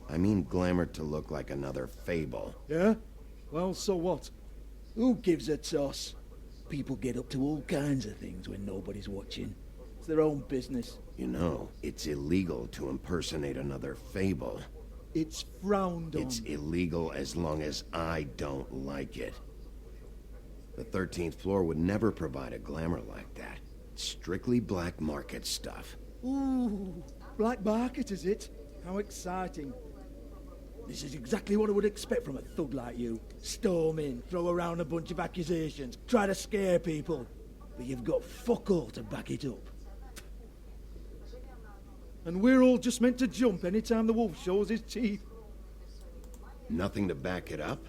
I mean glamour to look like another fable. Yeah? Well, so what? Who gives a toss? People get up to all kinds of things when nobody's watching. It's their own business. You know, it's illegal to impersonate another fable. It's frowned on. It's illegal as long as I don't like it. The 13th floor would never provide a glamour like that. It's strictly black market stuff. Ooh, black market is it? How exciting. This is exactly what I would expect from a thug like you. Storm in, throw around a bunch of accusations, try to scare people. But you've got fuck all to back it up. And we're all just meant to jump anytime the wolf shows his teeth. Nothing to back it up?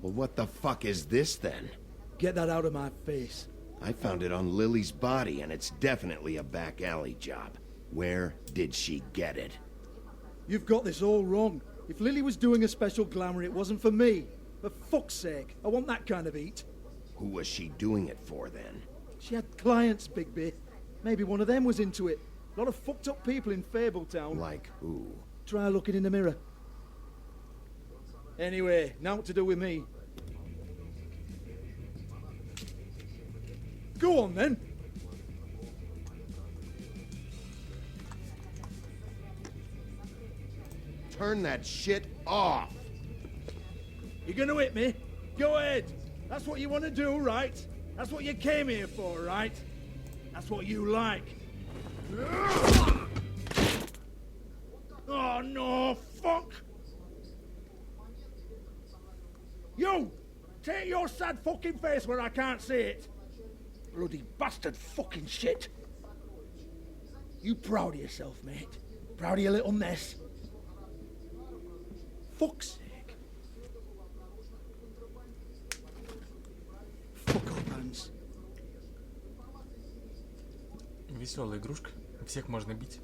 Well, what the fuck is this then? Get that out of my face. I found it on Lily's body, and it's definitely a back alley job. Where did she get it? You've got this all wrong. If Lily was doing a special glamour, it wasn't for me. For fuck's sake, I want that kind of eat. Who was she doing it for, then? She had clients, Bigby. Maybe one of them was into it. A lot of fucked up people in Fabletown. Like who? Try looking in the mirror. Anyway, now what to do with me? Go on, then. Turn that shit off! You're gonna hit me? Go ahead. That's what you want to do, right? That's what you came here for, right? That's what you like. Oh, no, fuck! You! Take your sad fucking face where I can't see it! Bloody bastard fucking shit! You proud of yourself, mate? Proud of your little mess? Fuck's sake. Fuck off, Hans. Веселая игрушка. Всех можно бить.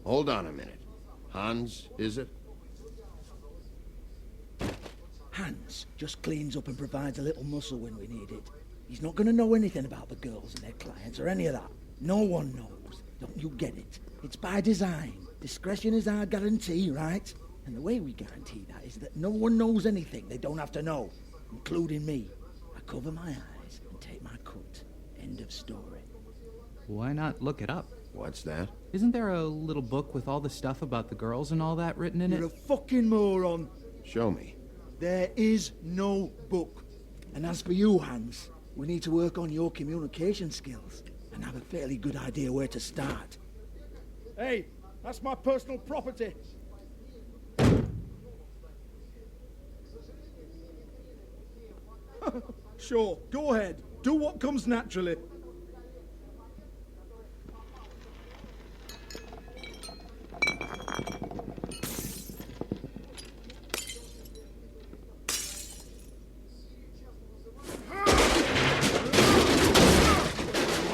Hold on a minute. Hans, is it? Hans just cleans up and provides a little muscle when we need it. He's not going to know anything about the girls and their clients or any of that. No one knows. Don't you get it? It's by design. Discretion is our guarantee, right? And the way we guarantee that is that no one knows anything they don't have to know, including me. I cover my eyes and take my cut. End of story. Why not look it up? What's that? Isn't there a little book with all the stuff about the girls and all that written in You're it? a fucking moron. Show me. There is no book. And as for you, Hans, we need to work on your communication skills and have a fairly good idea where to start. Hey, that's my personal property. Sure, go ahead. Do what comes naturally.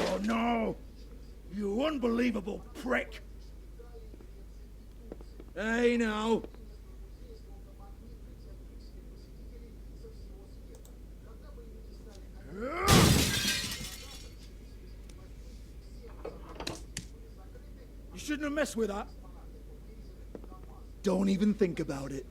Oh no! You unbelievable prick! Hey now! You shouldn't have messed with that. Don't even think about it.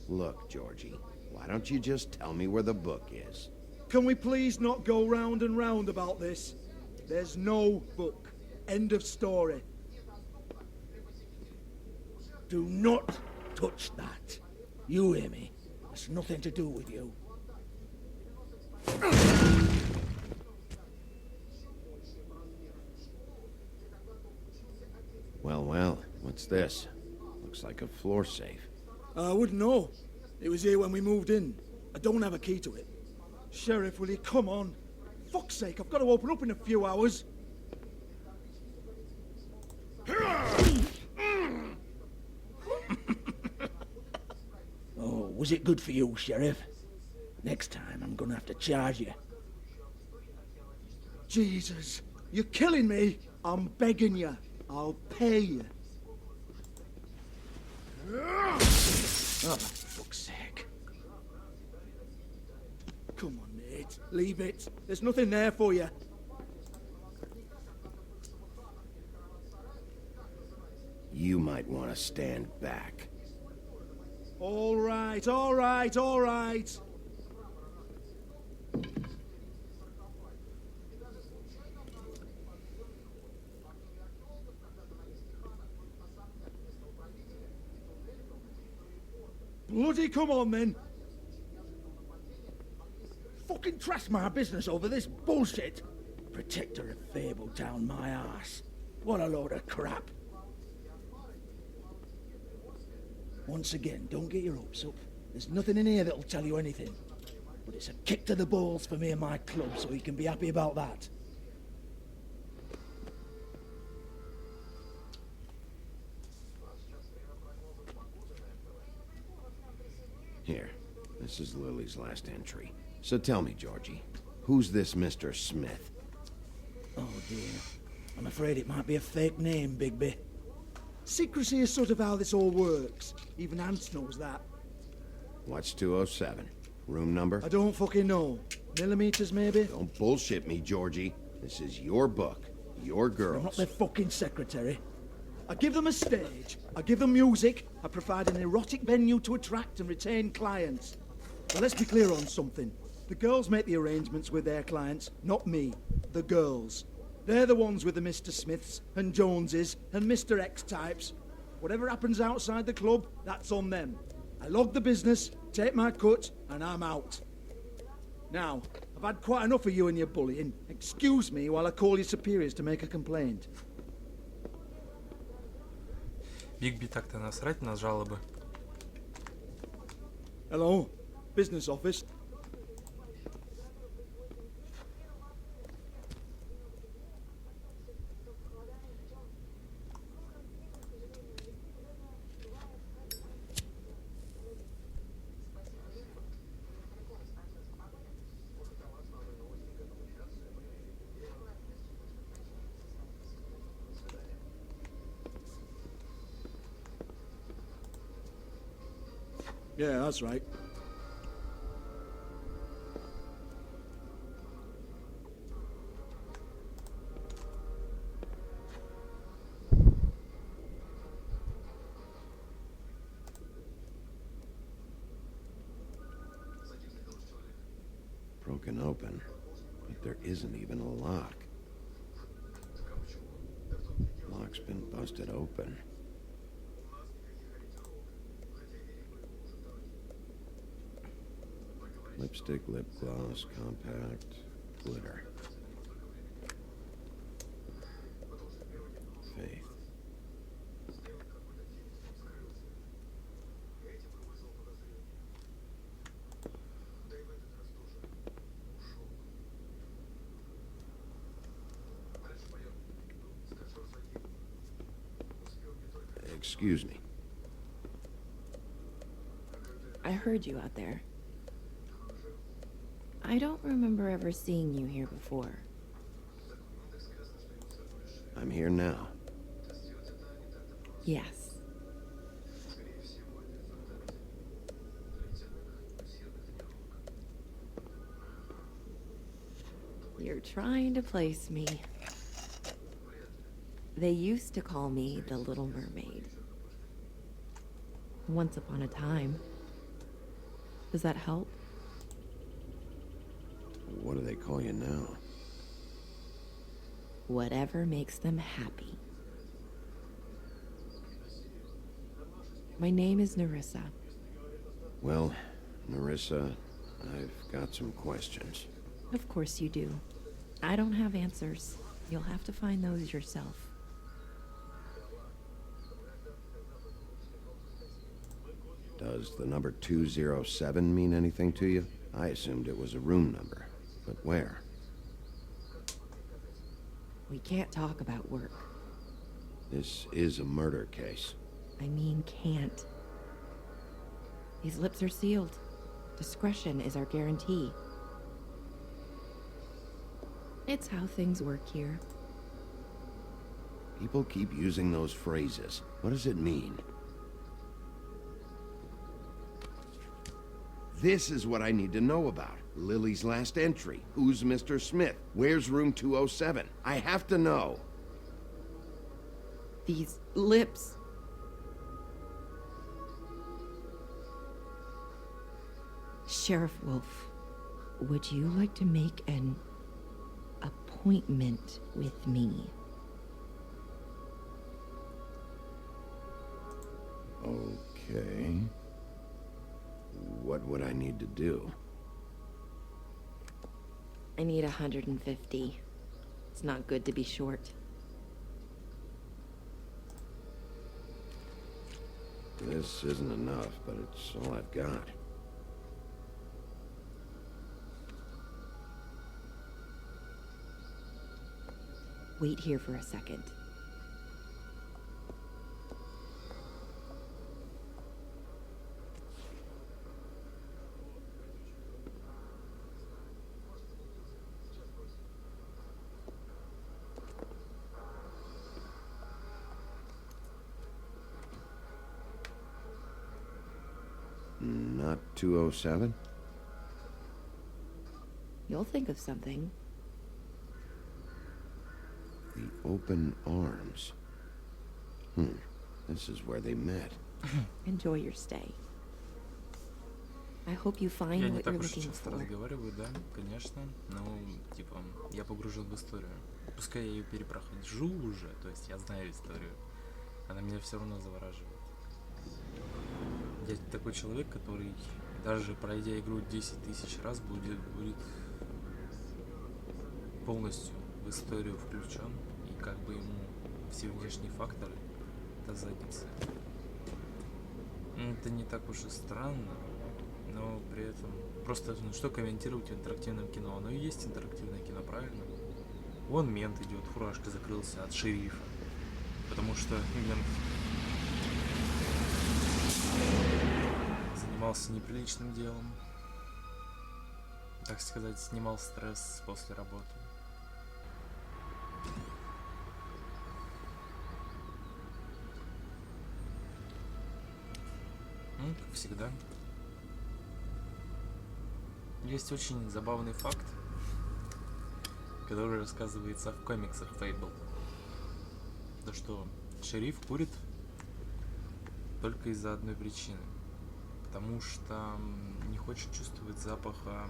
Look, Georgie, why don't you just tell me where the book is? Can we please not go round and round about this? There's no book. End of story. Do not touch that. You hear me? It's nothing to do with you. Well, what's this? Looks like a floor safe. I wouldn't know. It was here when we moved in. I don't have a key to it. Sheriff, will you come on? Fuck's sake, I've got to open up in a few hours. Oh, was it good for you, Sheriff? Next time I'm gonna have to charge you. Jesus, you're killing me. I'm begging you. I'll pay you. Oh, for fuck's sake. Come on, mate. Leave it. There's nothing there for you. you might want to stand back. All right, all right, all right. Bloody come on, then. Fucking trash my business over this bullshit. Protector of Fabletown, my ass. What a load of crap. Once again, don't get your hopes up. There's nothing in here that'll tell you anything. But it's a kick to the balls for me and my club, so you can be happy about that. Here, this is Lily's last entry. So tell me, Georgie, who's this Mr. Smith? Oh dear. I'm afraid it might be a fake name, Bigby. Secrecy is sort of how this all works. Even Ants knows that. What's 207? Room number? I don't fucking know. Millimeters, maybe? Don't bullshit me, Georgie. This is your book. Your girls. I'm not their fucking secretary. I give them a stage. I give them music. I provide an erotic venue to attract and retain clients. But let's be clear on something. The girls make the arrangements with their clients, not me. The girls. They're the ones with the Mr. Smiths and Joneses and Mr. X types. Whatever happens outside the club, that's on them. I log the business, take my cut, and I'm out. Now, I've had quite enough of you and your bullying. Excuse me while I call your superiors to make a complaint. Бигби так-то насрать на жалобы. Hello? Business office? Yeah, that's right. Broken open, but there isn't even a lock. Lock's been busted open. Lipstick, lip gloss, compact, glitter. Faith. Excuse me. I heard you out there. I don't remember ever seeing you here before. I'm here now. Yes. You're trying to place me. They used to call me the Little Mermaid. Once upon a time. Does that help? What do they call you now? Whatever makes them happy. My name is Nerissa. Well, Nerissa, I've got some questions. Of course you do. I don't have answers. You'll have to find those yourself. Does the number 207 mean anything to you? I assumed it was a room number. But where? We can't talk about work. This is a murder case. I mean can't. These lips are sealed. Discretion is our guarantee. It's how things work here. People keep using those phrases. What does it mean? This is what I need to know about. Lily's last entry. Who's Mr. Smith? Where's room 207? I have to know. These lips Sheriff Wolf, would you like to make an appointment with me? Okay. What would I need to do? I need 150. It's not good to be short. This isn't enough, but it's all I've got. Wait here for a second. Not 207? You'll think of something. The open arms. This is where they met. Enjoy your stay. I hope you Я find не what так you're уж looking часто for. разговариваю, да, конечно, но, типа, я погружен в историю. Пускай я ее перепрохожу уже, то есть я знаю историю, она меня все равно завораживает. Я такой человек, который, даже пройдя игру 10 тысяч раз, будет полностью в историю включен, и как бы ему все внешние факторы до задницы. Это не так уж и странно, но при этом просто, ну что комментировать в интерактивном кино? Оно и есть интерактивное кино, правильно? Вон мент идет, фуражка закрылся от шерифа, потому что мент занимался неприличным делом, так сказать, снимал стресс после работы. Ну, как всегда. Есть очень забавный факт, который рассказывается в комиксах Fable. То, что шериф курит только из-за одной причины. Потому что не хочет чувствовать запаха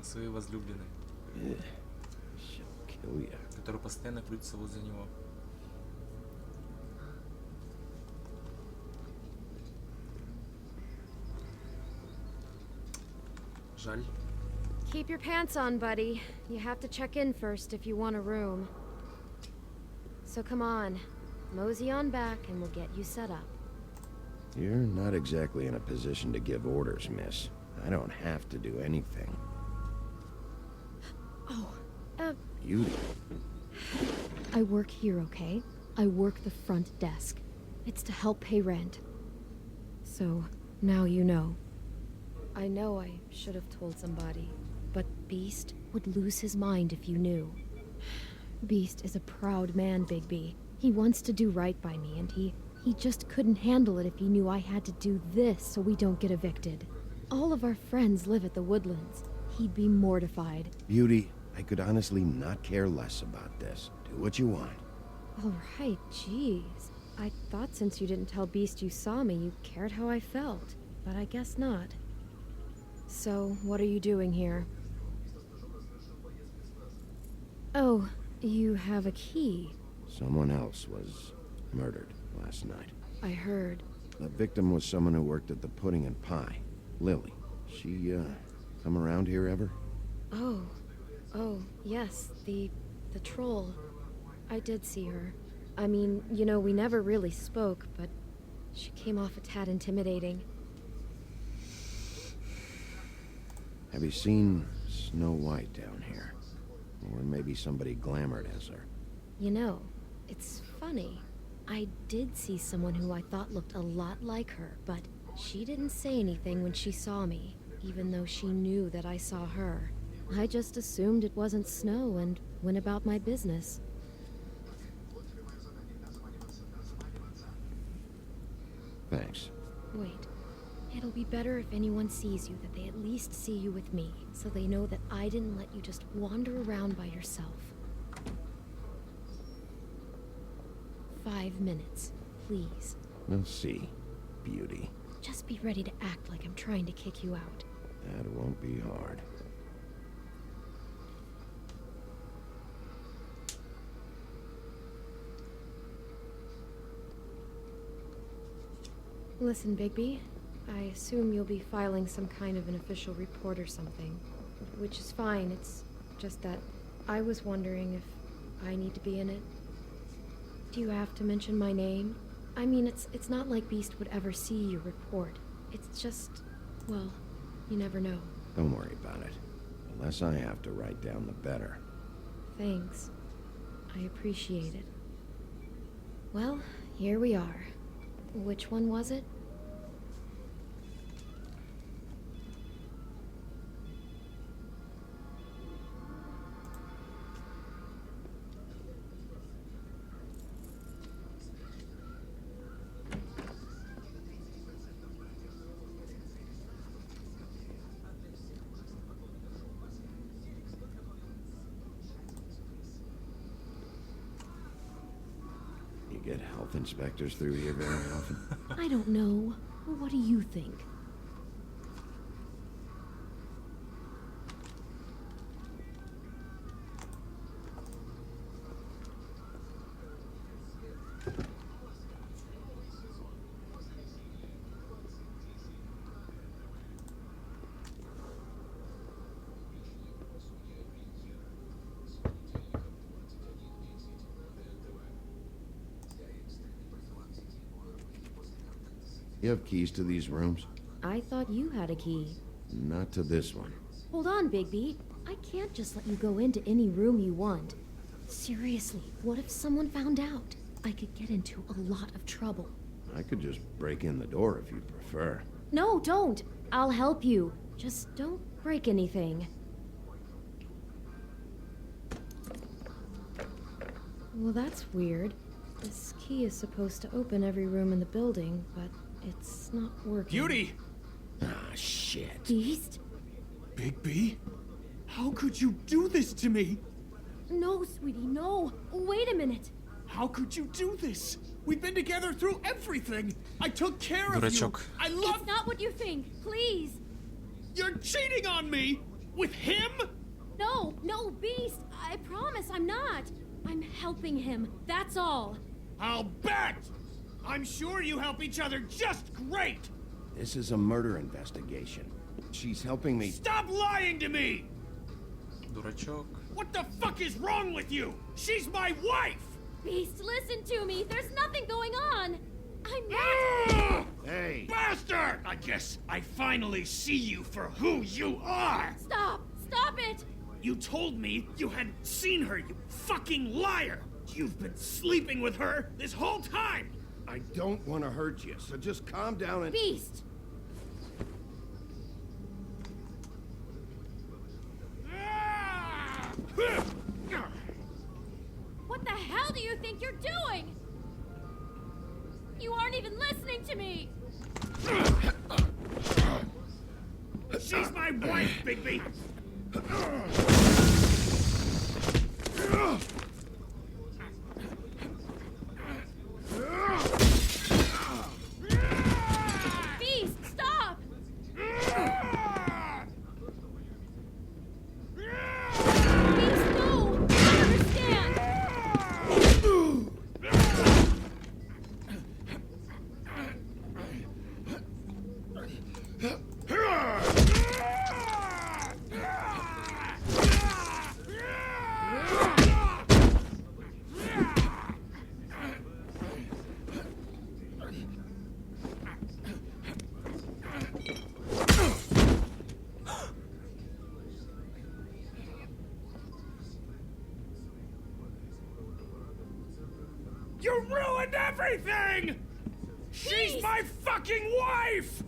своей возлюбленной, которая постоянно крутится возле него. Жаль. Keep your pants on, buddy. You have to check in first if you want a room. So come on, mosey on back and we'll get you set up. You're not exactly in a position to give orders, miss. I don't have to do anything. Oh, Beauty. I work here, okay? I work the front desk. It's to help pay rent. So, now you know. I know I should have told somebody, but Beast would lose his mind if you knew. Beast is a proud man, Bigby. He wants to do right by me, and he just couldn't handle it if he knew I had to do this so we don't get evicted. All of our friends live at the Woodlands. He'd be mortified. Beauty, I could honestly not care less about this. Do what you want. All right, jeez. I thought since you didn't tell Beast you saw me, you cared how I felt. But I guess not. So, what are you doing here? Oh, you have a key. Someone else was murdered last night. I heard. The victim was someone who worked at the Pudding and Pie. Lily. She, come around here ever? Oh, yes, the troll. I did see her. I mean, you know, we never really spoke, but she came off a tad intimidating. Have you seen Snow White down here? Or maybe somebody glamored as her? You know, it's funny. I did see someone who I thought looked a lot like her, but she didn't say anything when she saw me, even though she knew that I saw her. I just assumed it wasn't Snow and went about my business. Thanks. Wait. It'll be better if anyone sees you that they at least see you with me, so they know that I didn't let you just wander around by yourself. 5 minutes, please. We'll see, Beauty. Just be ready to act like I'm trying to kick you out. That won't be hard. Listen, Bigby, I assume you'll be filing some kind of an official report or something. Which is fine, it's just that I was wondering if I need to be in it. Do you have to mention my name? I mean, it's not like Beast would ever see your report. It's just, well, you never know. Don't worry about it. The less I have to write down, the better. Thanks. I appreciate it. Well, here we are. Which one was it? You get health inspectors through here very often? I don't know. What do you think? You have keys to these rooms? I thought you had a key. Not to this one. Hold on, Bigby. I can't just let you go into any room you want. Seriously, what if someone found out? I could get into a lot of trouble. I could just break in the door if you prefer. No, don't. I'll help you. Just don't break anything. Well, that's weird. This key is supposed to open every room in the building, but it's not working. Beauty! Ah, shit. Beast? Bigby? How could you do this to me? No, sweetie, no. Wait a minute. How could you do this? We've been together through everything. I took care of Дурачок. you. I love... It's not what you think. Please. You're cheating on me! With him? No, no, Beast. I promise I'm not. I'm helping him. That's all. I'll bet! I'm sure you help each other just great! This is a murder investigation. She's helping me. Stop lying to me! Дурачок. What the fuck is wrong with you? She's my wife! Beast, listen to me. There's nothing going on. I'm not. Ah! Hey! Bastard! I guess I finally see you for who you are! Stop. Stop it. You told me you had seen her, you fucking liar! You've been sleeping with her this whole time! I don't want to hurt you, so just calm down and... Beast. Ah! What the hell do you think you're doing? You aren't even listening to me. She's my wife, Bigby! Beast, stop. Beast, no. I understand. You ruined everything! She's Beast! my fucking wife!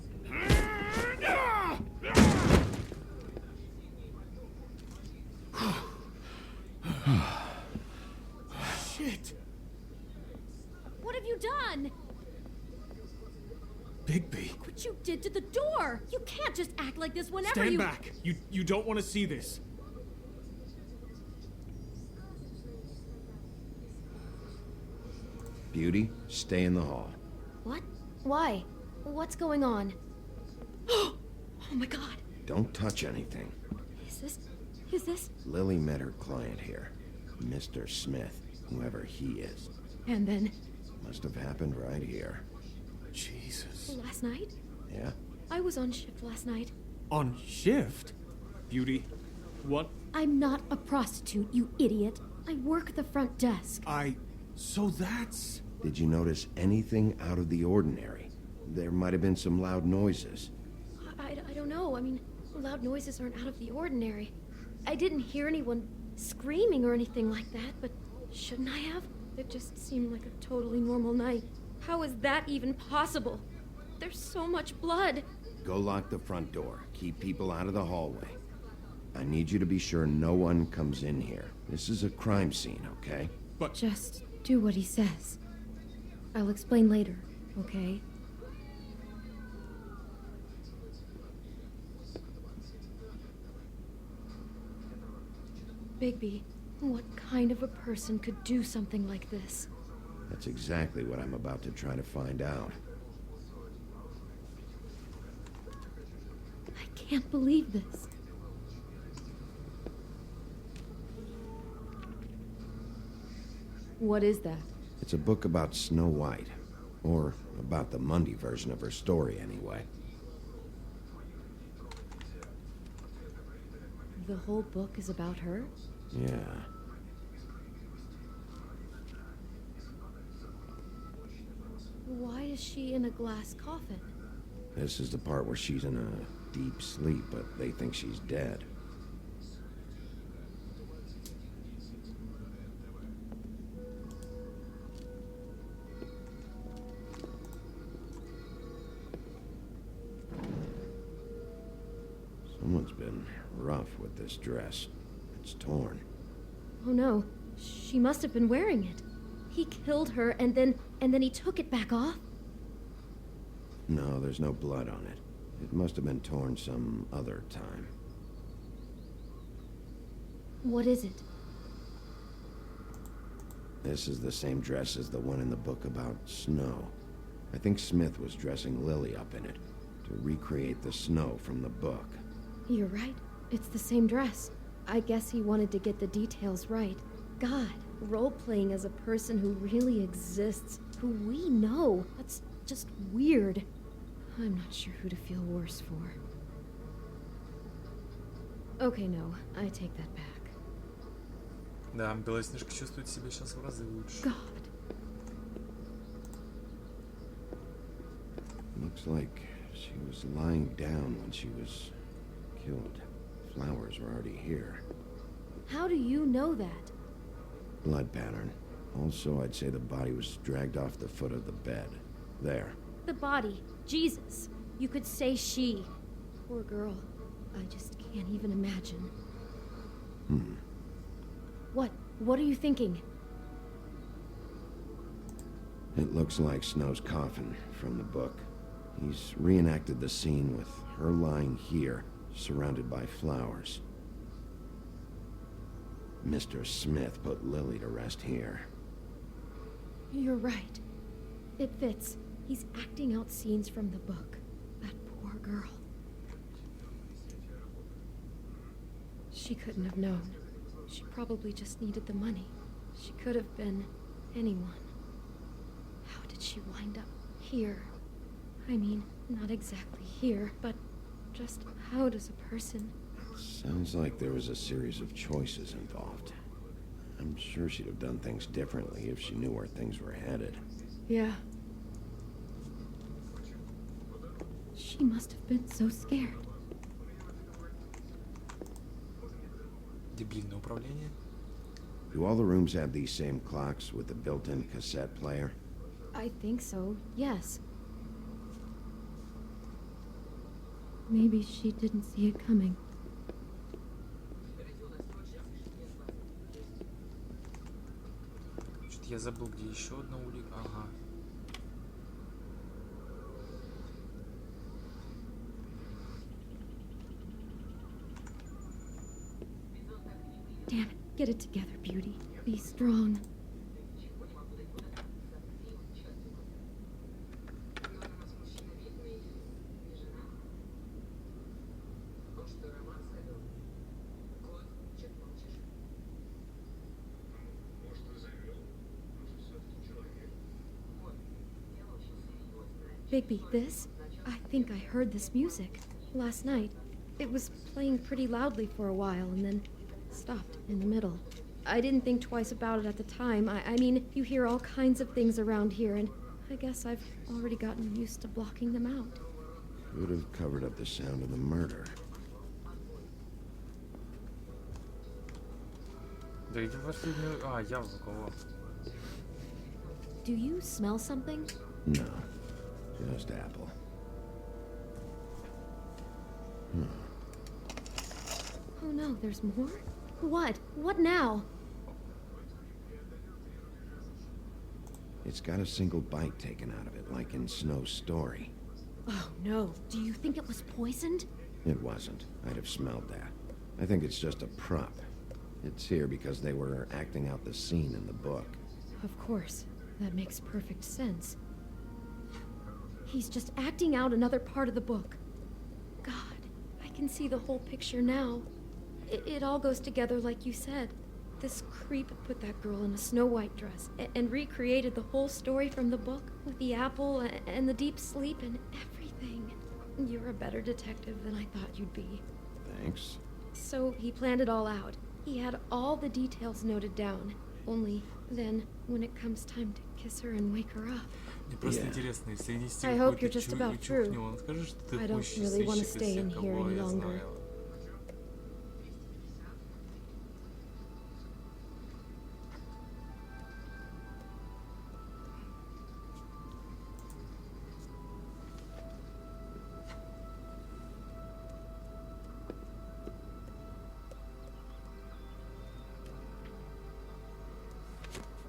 Shit! What have you done? Bigby, What you did to the door? You can't just act like this whenever stand you... back. You don't want to see this. Beauty, stay in the hall. What? Why? What's going on? Oh my god. Don't touch anything. Is this? Lily met her client here, Mr. Smith, whoever he is. And then? Must have happened right here. Jesus. Last night? Yeah? I was on shift last night. On shift? Beauty, what? I'm not a prostitute, you idiot. I work the front desk. So that's... Did you notice anything out of the ordinary? There might have been some loud noises. I don't know. I mean, loud noises aren't out of the ordinary. I didn't hear anyone screaming or anything like that, but shouldn't I have? It just seemed like a totally normal night. How is that even possible? There's so much blood. Go lock the front door. Keep people out of the hallway. I need you to be sure no one comes in here. This is a crime scene, okay? Just do what he says. I'll explain later, okay? Bigby, what kind of a person could do something like this? That's exactly what I'm about to try to find out. I can't believe this. What is that? It's a book about Snow White. Or about the Mundy version of her story, anyway. The whole book is about her? Yeah. Why is she in a glass coffin? This is the part where she's in a deep sleep, but they think she's dead. Someone's been rough with this dress. It's torn. Oh no, she must have been wearing it. He killed her and then he took it back off? No, there's no blood on it. It must have been torn some other time. What is it? This is the same dress as the one in the book about snow. I think Smith was dressing Lily up in it to recreate the snow from the book. You're right. It's the same dress. I guess he wanted to get the details right. God, role-playing as a person who really exists, who we know. That's just weird. I'm not sure who to feel worse for. Okay, no, I take that back. Да, Белоснежка чувствует себя сейчас в разы лучше. God. Looks like she was lying down when she was killed. Flowers were already here. How do you know that? Blood pattern. Also, I'd say the body was dragged off the foot of the bed. There. The body. Jesus. You could say she. Poor girl. I just can't even imagine. What are you thinking? It looks like Snow's coffin from the book. He's reenacted the scene with her lying here, surrounded by flowers. Mr. Smith put Lily to rest here. You're right. It fits. He's acting out scenes from the book. That poor girl. She couldn't have known. She probably just needed the money. She could have been anyone. How did she wind up here? I mean, not exactly here, but just how does a person... Sounds like there was a series of choices involved. I'm sure she'd have done things differently if she knew where things were headed. Yeah. She must have been so scared. Дебильное управление. Do all the rooms have these same clocks with the built-in cassette player? I think so, yes. Maybe she didn't see it coming. Что-то я забыл, где еще одна улика. Ага. Damn it, get it together, Beauty. Be strong. Bigby, this? I think I heard this music last night. It was playing pretty loudly for a while and then stopped in the middle. I didn't think twice about it at the time. I mean, you hear all kinds of things around here, and I guess I've already gotten used to blocking them out. Would have covered up the sound of the murder. Да иди в последнюю... А, я у кого? Do you smell something? No, just apple. Oh no, there's more? What? What now? It's got a single bite taken out of it, like in Snow's story. Oh no, do you think it was poisoned? It wasn't. I'd have smelled that. I think it's just a prop. It's here because they were acting out the scene in the book. Of course, that makes perfect sense. He's just acting out another part of the book. God, I can see the whole picture now. It all goes together like you said. This creep put that girl in a Snow White dress and recreated the whole story from the book with the apple and the deep sleep and everything. You're a better detective than I thought you'd be. Thanks. So he planned it all out. He had all the details noted down. Only then, when it comes time to kiss her and wake her up. Мне просто интересно, если нести I hope you're какой-то just about чухню, through. он скажет, что ты I don't худший really wanna сыщик из stay in всех, here кого any я longer. знаю.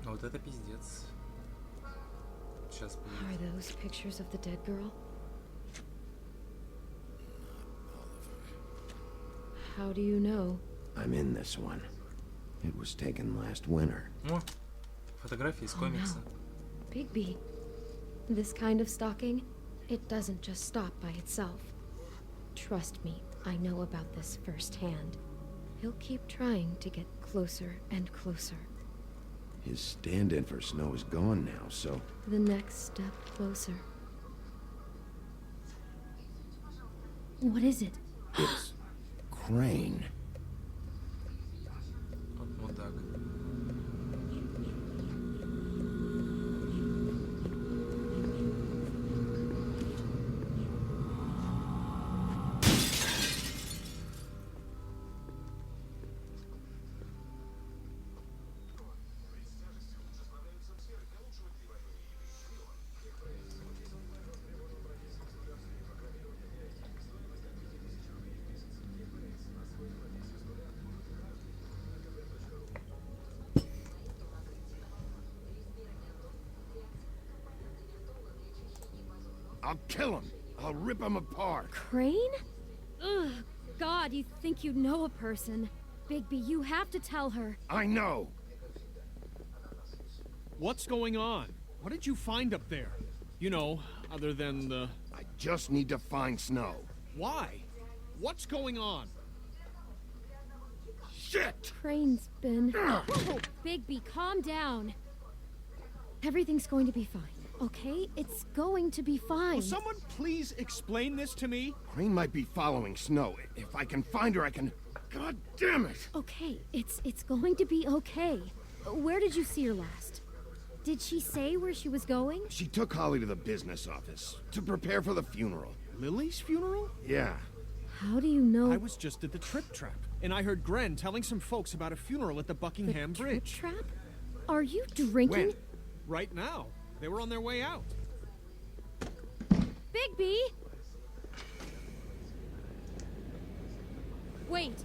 Вот это пиздец. Сейчас Are those pictures of the dead girl? How do you know? I'm in this one. It was taken last winter. О, фотографии из Oh комикса. no. Bigby. This kind of stalking, it doesn't just stop by itself. Trust me, I know about this firsthand. He'll keep trying to get closer and closer. His stand-in for Snow is gone now, so... The next step closer. What is it? It's... Crane. Вот так. I'll kill him. I'll rip him apart. Crane? Ugh, God, you think you know a person. Bigby, you have to tell her. I know. What's going on? What did you find up there? You know, other than the... I just need to find Snow. Why? What's going on? Shit! Crane's been... Bigby, calm down. Everything's going to be fine, okay? It's going to be fine. Will someone please explain this to me? Crane might be following Snow. If I can find her, I can... God damn it! Okay, it's going to be okay. Where did you see her last? Did she say where she was going? She took Holly to the business office to prepare for the funeral. Lily's funeral? Yeah. How do you know I was just at the Trip Trap, and I heard Gren telling some folks about a funeral at the the Buckingham trip Bridge. trap? Are you drinking? When? Right now. They were on their way out. Bigby! Wait.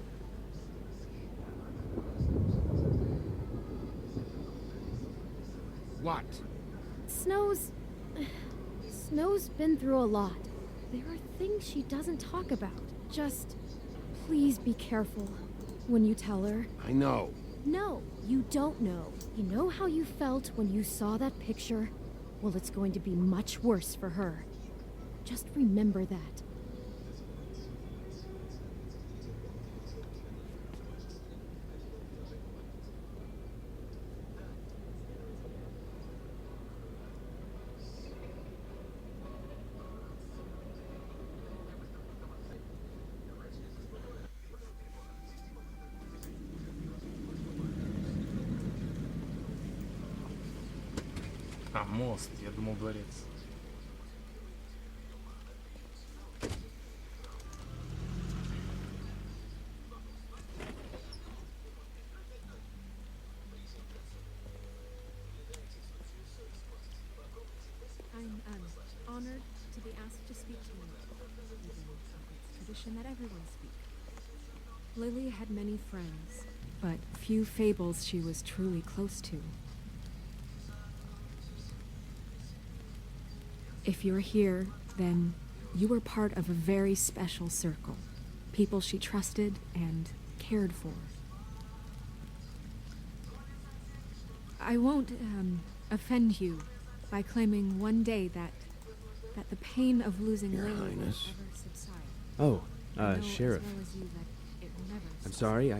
What? Snow's been through a lot. There are things she doesn't talk about. Just please be careful when you tell her. I know. No, you don't know. You know how you felt when you saw that picture? Well, it's going to be much worse for her. Just remember that. А, мост. Я думал, дворец. I'm honored to be asked to speak to you. It's tradition that everyone speak. Lily had many friends, but few fables she was truly close to. If you're here, then you were part of a very special circle. People she trusted and cared for. I won't offend you by claiming one day that the pain of losing Your Lily will Highness. never subside. Oh, I know Sheriff. as well as you that it will never I'm subside. sorry, But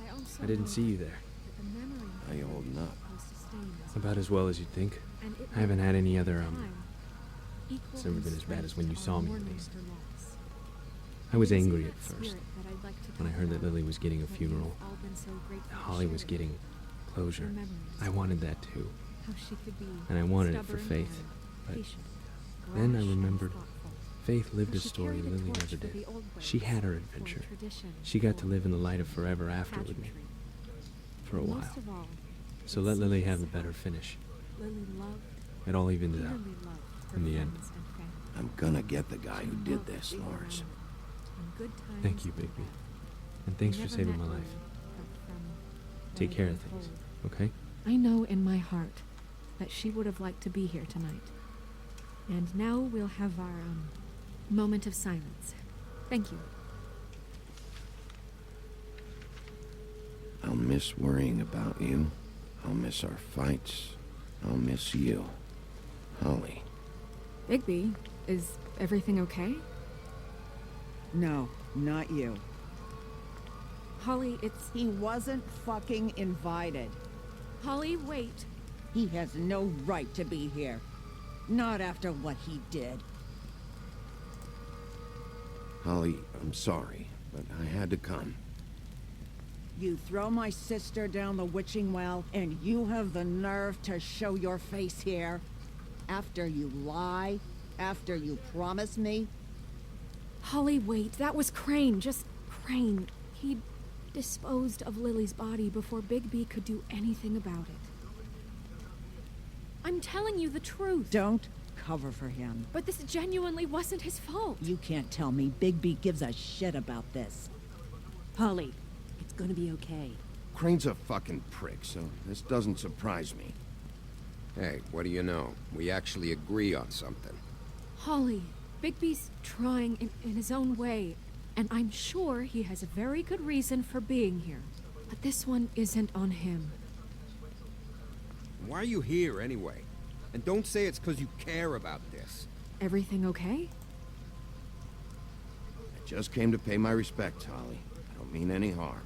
I also I didn't know see you there. that the memory How you holding up? will sustain us. About as well as you'd think. And it I haven't had any other, time equal it's never in been as bad as when you strength saw our me, at mourning least. her loss. I was It is in angry that at first, spirit that I'd like to when I talk heard that about Lily was getting a what we've funeral. all been so grateful to Holly was share getting closure. her memories. I wanted that too. How she could be And I wanted it for stubborn Faith, and but patient, then I brash and remembered thoughtful. Faith lived How a she story carried a Lily torch never for did. the old She ways, had her for adventure. tradition, She got to for live in the light of forever after with me, pageantry. for a And while. most of all, So it let Lily seems have a how better finish. Lily loved, It all evened dearly out. loved her in the end. friends and family. I'm gonna get the guy who She did loved this, being around Lawrence. them, in good times Thank you, and Bigby. bad. And thanks I for never saving met my Lily, life. but from what Take I've care been of things, told, okay? I know in my heart that she would have liked to be here tonight. And now we'll have our moment of silence. Thank you. I'll miss worrying about you. I'll miss our fights. I'll miss you. Holly. Bigby, is everything okay? No, not you. Holly, it's... He wasn't fucking invited. Holly, wait. He has no right to be here. Not after what he did. Holly, I'm sorry, but I had to come. You throw my sister down the witching well, and you have the nerve to show your face here? After you lie? After you promise me? Holly, wait. That was Crane. Just Crane. He disposed of Lily's body before Bigby could do anything about it. I'm telling you the truth. Don't cover for him. But this genuinely wasn't his fault. You can't tell me Bigby gives a shit about this. Holly, it's gonna be okay. Crane's a fucking prick, so this doesn't surprise me. Hey, what do you know? We actually agree on something. Holly, Bigby's trying in his own way, and I'm sure he has a very good reason for being here. But this one isn't on him. Why are you here, anyway? And don't say it's because you care about this. Everything okay? I just came to pay my respects, Holly. I don't mean any harm.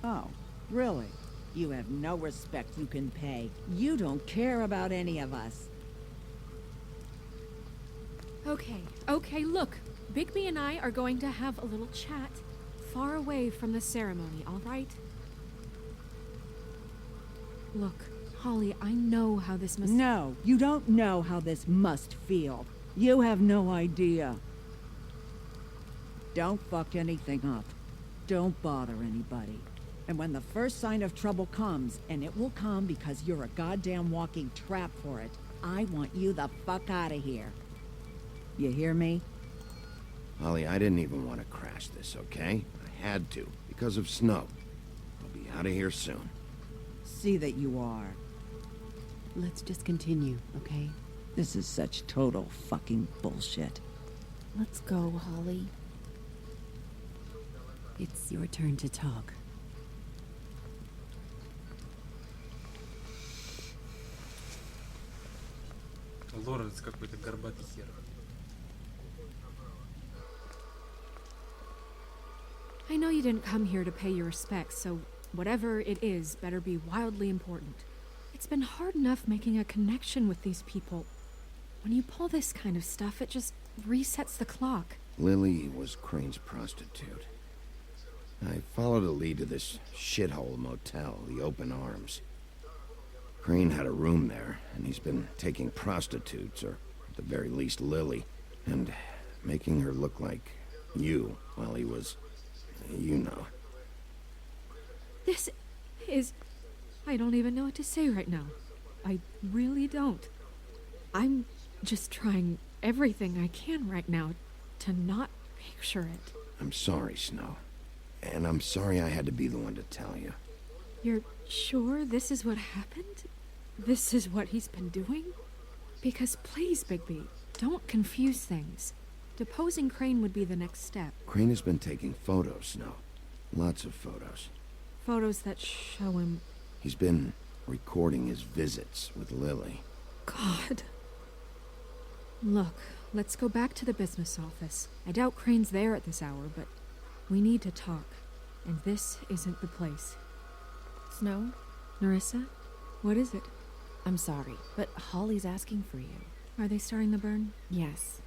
Oh, really? You have no respect you can pay. You don't care about any of us. Okay, look. Bigby and I are going to have a little chat far away from the ceremony, all right? Look, Holly, I know how this must... No, you don't know how this must feel. You have no idea. Don't fuck anything up. Don't bother anybody. And when the first sign of trouble comes, and it will come because you're a goddamn walking trap for it, I want you the fuck out of here. You hear me? Holly, I didn't even want to crash this, okay? I had to, because of snow. I'll be out of here soon. See that you are. Let's just continue, okay? This is such total fucking bullshit. Let's go, Holly. It's your turn to talk. Лоренс какой-то горбатый хер. I know you didn't come here to pay your respects, so whatever it is better be wildly important. It's been hard enough making a connection with these people. When you pull this kind of stuff, it just resets the clock. Lily was Crane's prostitute. I followed a lead to this shithole motel, the Open Arms. Crane had a room there, and he's been taking prostitutes, or at the very least Lily, and making her look like you while he was, you know. This is... I don't even know what to say right now. I really don't. I'm just trying everything I can right now to not picture it. I'm sorry, Snow. And I'm sorry I had to be the one to tell you. You're sure this is what happened? This is what he's been doing? Because please, Bigby, don't confuse things. Deposing Crane would be the next step. Crane has been taking photos, Snow. Lots of photos. Photos that show him... He's been recording his visits with Lily. God. Look, let's go back to the business office. I doubt Crane's there at this hour, but we need to talk. And this isn't the place. Snow? Nerissa? What is it? I'm sorry, but Holly's asking for you. Are they starting the burn? Yes.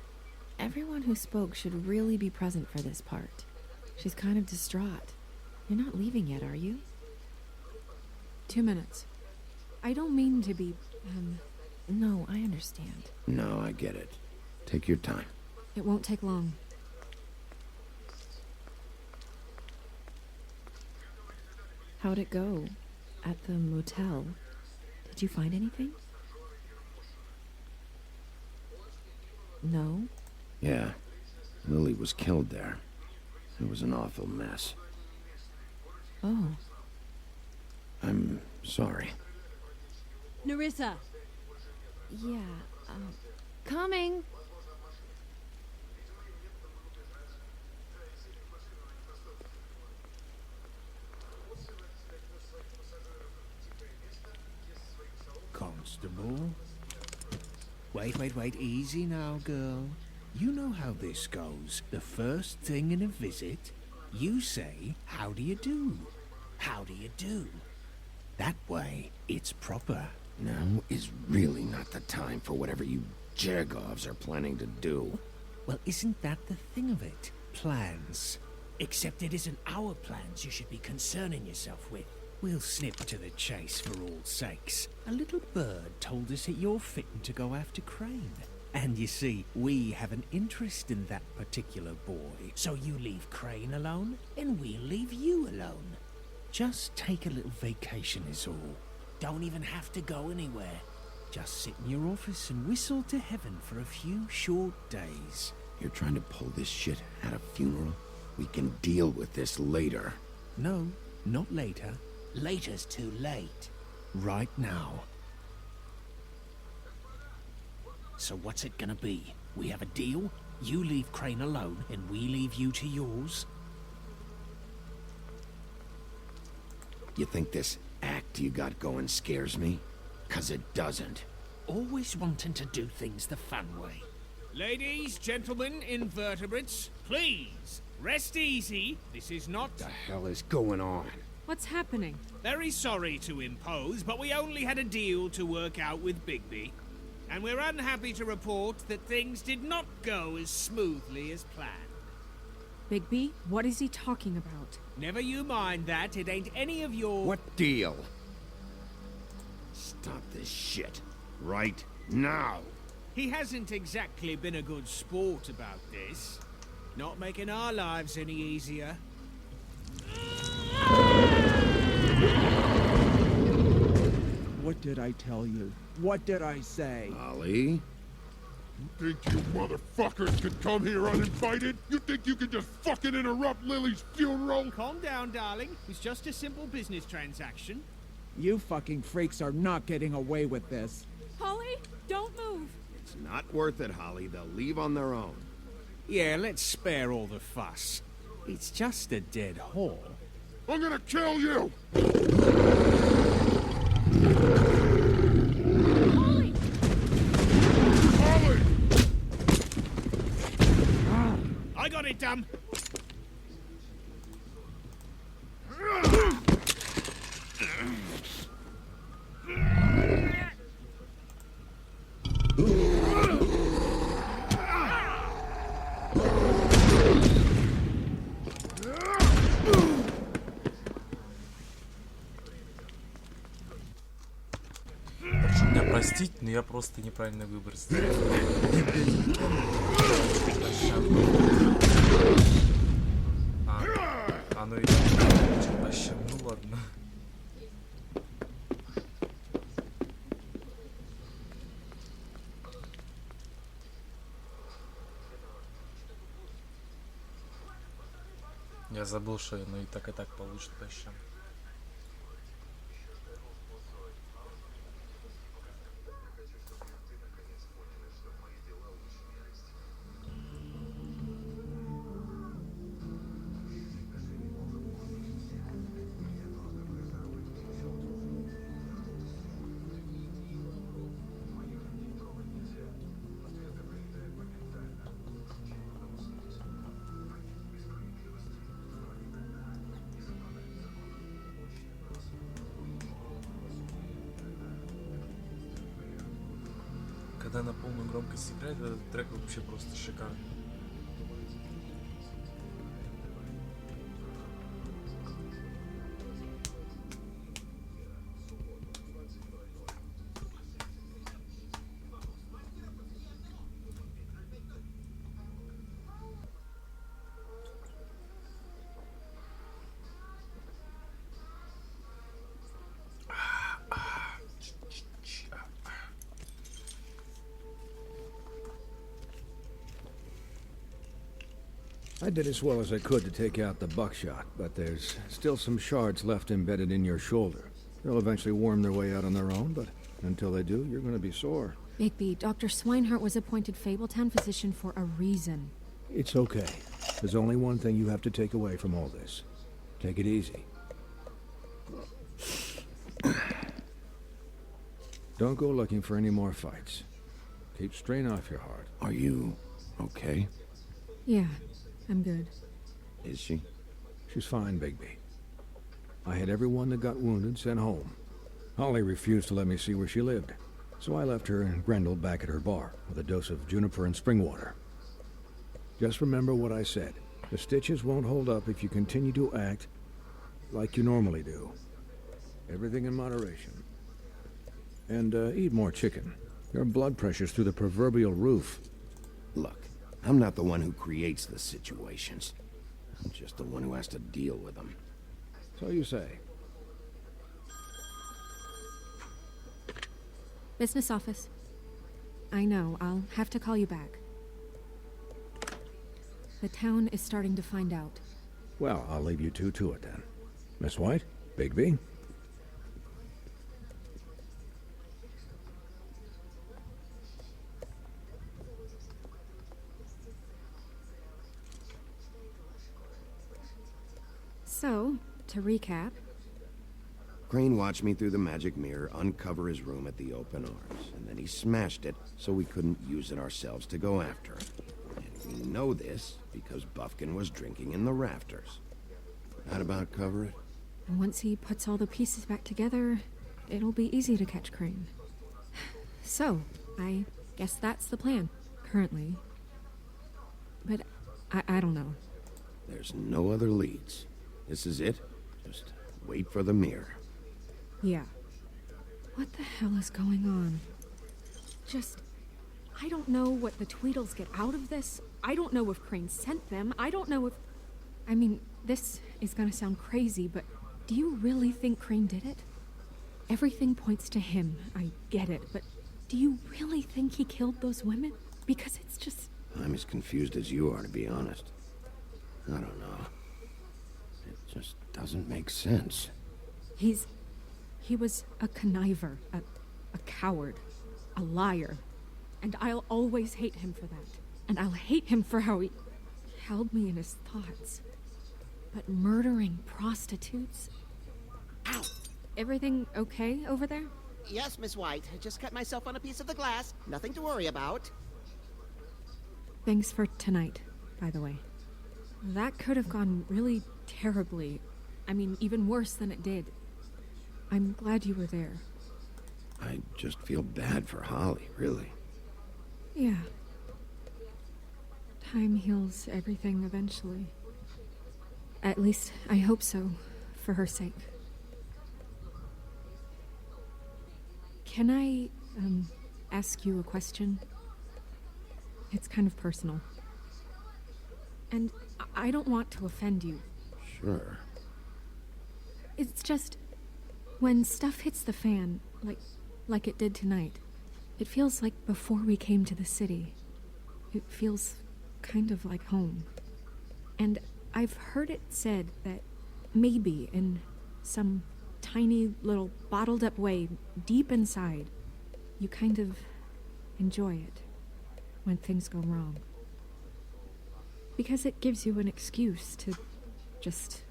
Everyone who spoke should really be present for this part. She's kind of distraught. You're not leaving yet, are you? 2 minutes. I don't mean to be, No, I understand. No, I get it. Take your time. It won't take long. How'd it go? At the motel? Did you find anything? No? Yeah. Lily was killed there. It was an awful mess. Oh. I'm sorry. Nerissa! Yeah, coming! Constable? Wait, easy now, girl. You know how this goes. The first thing in a visit, you say, how do you do? How do you do? That way, it's proper. Now is really not the time for whatever you Jergovs are planning to do. Well, isn't that the thing of it? Plans. Except it isn't our plans you should be concerning yourself with. We'll snip to the chase for all sakes. A little bird told us that you're fitting to go after Crane. And you see, we have an interest in that particular boy. So you leave Crane alone, and we'll leave you alone. Just take a little vacation is all. Don't even have to go anywhere. Just sit in your office and whistle to heaven for a few short days. You're trying to pull this shit at a funeral? We can deal with this later. No, not later. Later's too late. Right now. So what's it gonna be? We have a deal? You leave Crane alone, and we leave you to yours? You think this act you got going scares me? 'Cause it doesn't. Always wanting to do things the fun way. Ladies, gentlemen, invertebrates, please, rest easy. This is not... What the hell is going on? What's happening? Very sorry to impose, but we only had a deal to work out with Bigby. And we're unhappy to report that things did not go as smoothly as planned. Bigby, what is he talking about? Never you mind that, it ain't any of your... What deal? Stop this shit. Right now. He hasn't exactly been a good sport about this. Not making our lives any easier. What did I tell you? What did I say? Ollie? You think you motherfuckers could come here uninvited? You think you can just fucking interrupt Lily's funeral? Calm down, darling. It's just a simple business transaction. You fucking freaks are not getting away with this. Holly, don't move! It's not worth it, Holly. They'll leave on their own. Yeah, let's spare all the fuss. It's just a dead whore. I'm gonna kill you! Holly! Holly! I got it, dumb. Меня простить, но я просто неправильный выбор сделал. Оно и по щам. Ну ладно. Я забыл, что оно и так получит по щам. Когда на полную громкость играет, этот трек вообще просто шикарный. I did as well as I could to take out the buckshot, but there's still some shards left embedded in your shoulder. They'll eventually worm their way out on their own, but until they do, you're going to be sore. Bigby, Dr. Swinehart was appointed Fabletown physician for a reason. It's okay. There's only one thing you have to take away from all this. Take it easy. Don't go looking for any more fights. Keep strain off your heart. Are you okay? Yeah, I'm good. Is she? She's fine, Bigby. I had everyone that got wounded sent home. Holly refused to let me see where she lived, so I left her and Grendel back at her bar with a dose of juniper and spring water. Just remember what I said. The stitches won't hold up if you continue to act like you normally do. Everything in moderation. And eat more chicken. Your blood pressure's through the proverbial roof. Look, I'm not the one who creates the situations. I'm just the one who has to deal with them. So you say. Business office. I know, I'll have to call you back. The town is starting to find out. Well, I'll leave you two to it then. Miss White, Bigby. So, to recap... Crane watched me through the magic mirror uncover his room at the open arms, and then he smashed it so we couldn't use it ourselves to go after him. And we know this because Buffkin was drinking in the rafters. That about cover it? And once he puts all the pieces back together, it'll be easy to catch Crane. So, I guess that's the plan, currently. But I don't know. There's no other leads. This is it. Just wait for the mirror. Yeah. What the hell is going on? I don't know what the Tweedles get out of this. I don't know if Crane sent them. I don't know if... I mean, this is gonna sound crazy, but do you really think Crane did it? Everything points to him. I get it, but do you really think he killed those women? Because it's just... I'm as confused as you are, to be honest. I don't know. It just doesn't make sense. He was a conniver, a coward, a liar. And I'll always hate him for that. And I'll hate him for how he held me in his thoughts. But murdering prostitutes? Ow! Everything okay over there? Yes, Miss White. I just cut myself on a piece of the glass. Nothing to worry about. Thanks for tonight, by the way. That could have gone really terribly. I mean, even worse than it did. I'm glad you were there. I just feel bad for Holly, really. Yeah. Time heals everything eventually. At least, I hope so, for her sake. Can I, ask you a question? It's kind of personal. And I don't want to offend you. Sure. It's just, when stuff hits the fan, like it did tonight, it feels like before we came to the city. It feels kind of like home. And I've heard it said that maybe in some tiny little bottled up way deep inside, you kind of enjoy it when things go wrong. Because it gives you an excuse to just,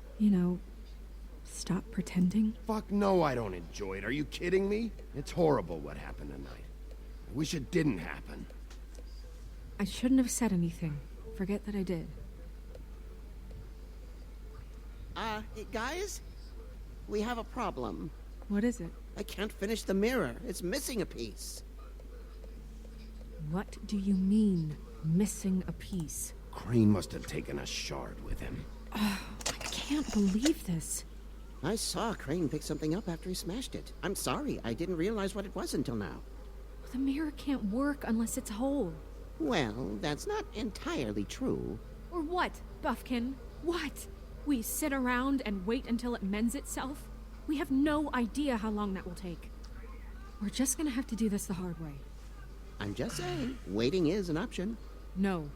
stop pretending. Fuck no, I don't enjoy it. Are you kidding me? It's horrible what happened tonight. I wish it didn't happen. I shouldn't have said anything. Forget that I did. Guys? We have a problem. What is it? I can't finish the mirror. It's missing a piece. What do you mean, missing a piece? Crane must have taken a shard with him. Oh, I can't believe this. I saw Crane pick something up after he smashed it. I'm sorry, I didn't realize what it was until now. The mirror can't work unless it's whole. Well, that's not entirely true. Or what, Buffkin? What? We sit around and wait until it mends itself? We have no idea how long that will take. We're just gonna have to do this the hard way. I'm just saying, waiting is an option. No.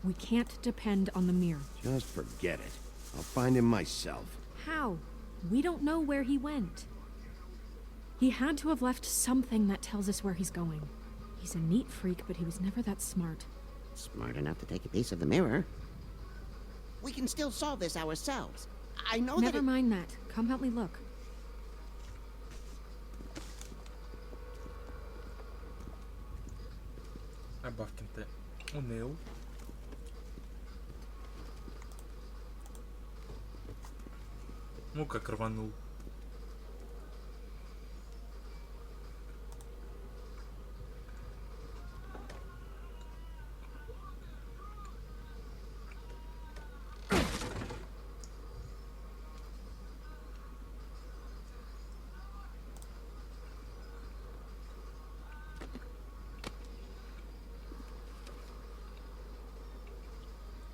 We can't depend on the mirror. Just forget it. I'll find him myself. How? We don't know where he went. He had to have left something that tells us where he's going. He's a neat freak, but he was never that smart. Smart enough to take a piece of the mirror. We can still solve this ourselves. I know that Never mind that. Come help me look. А Бавкин-то уныл. Ну как рванул.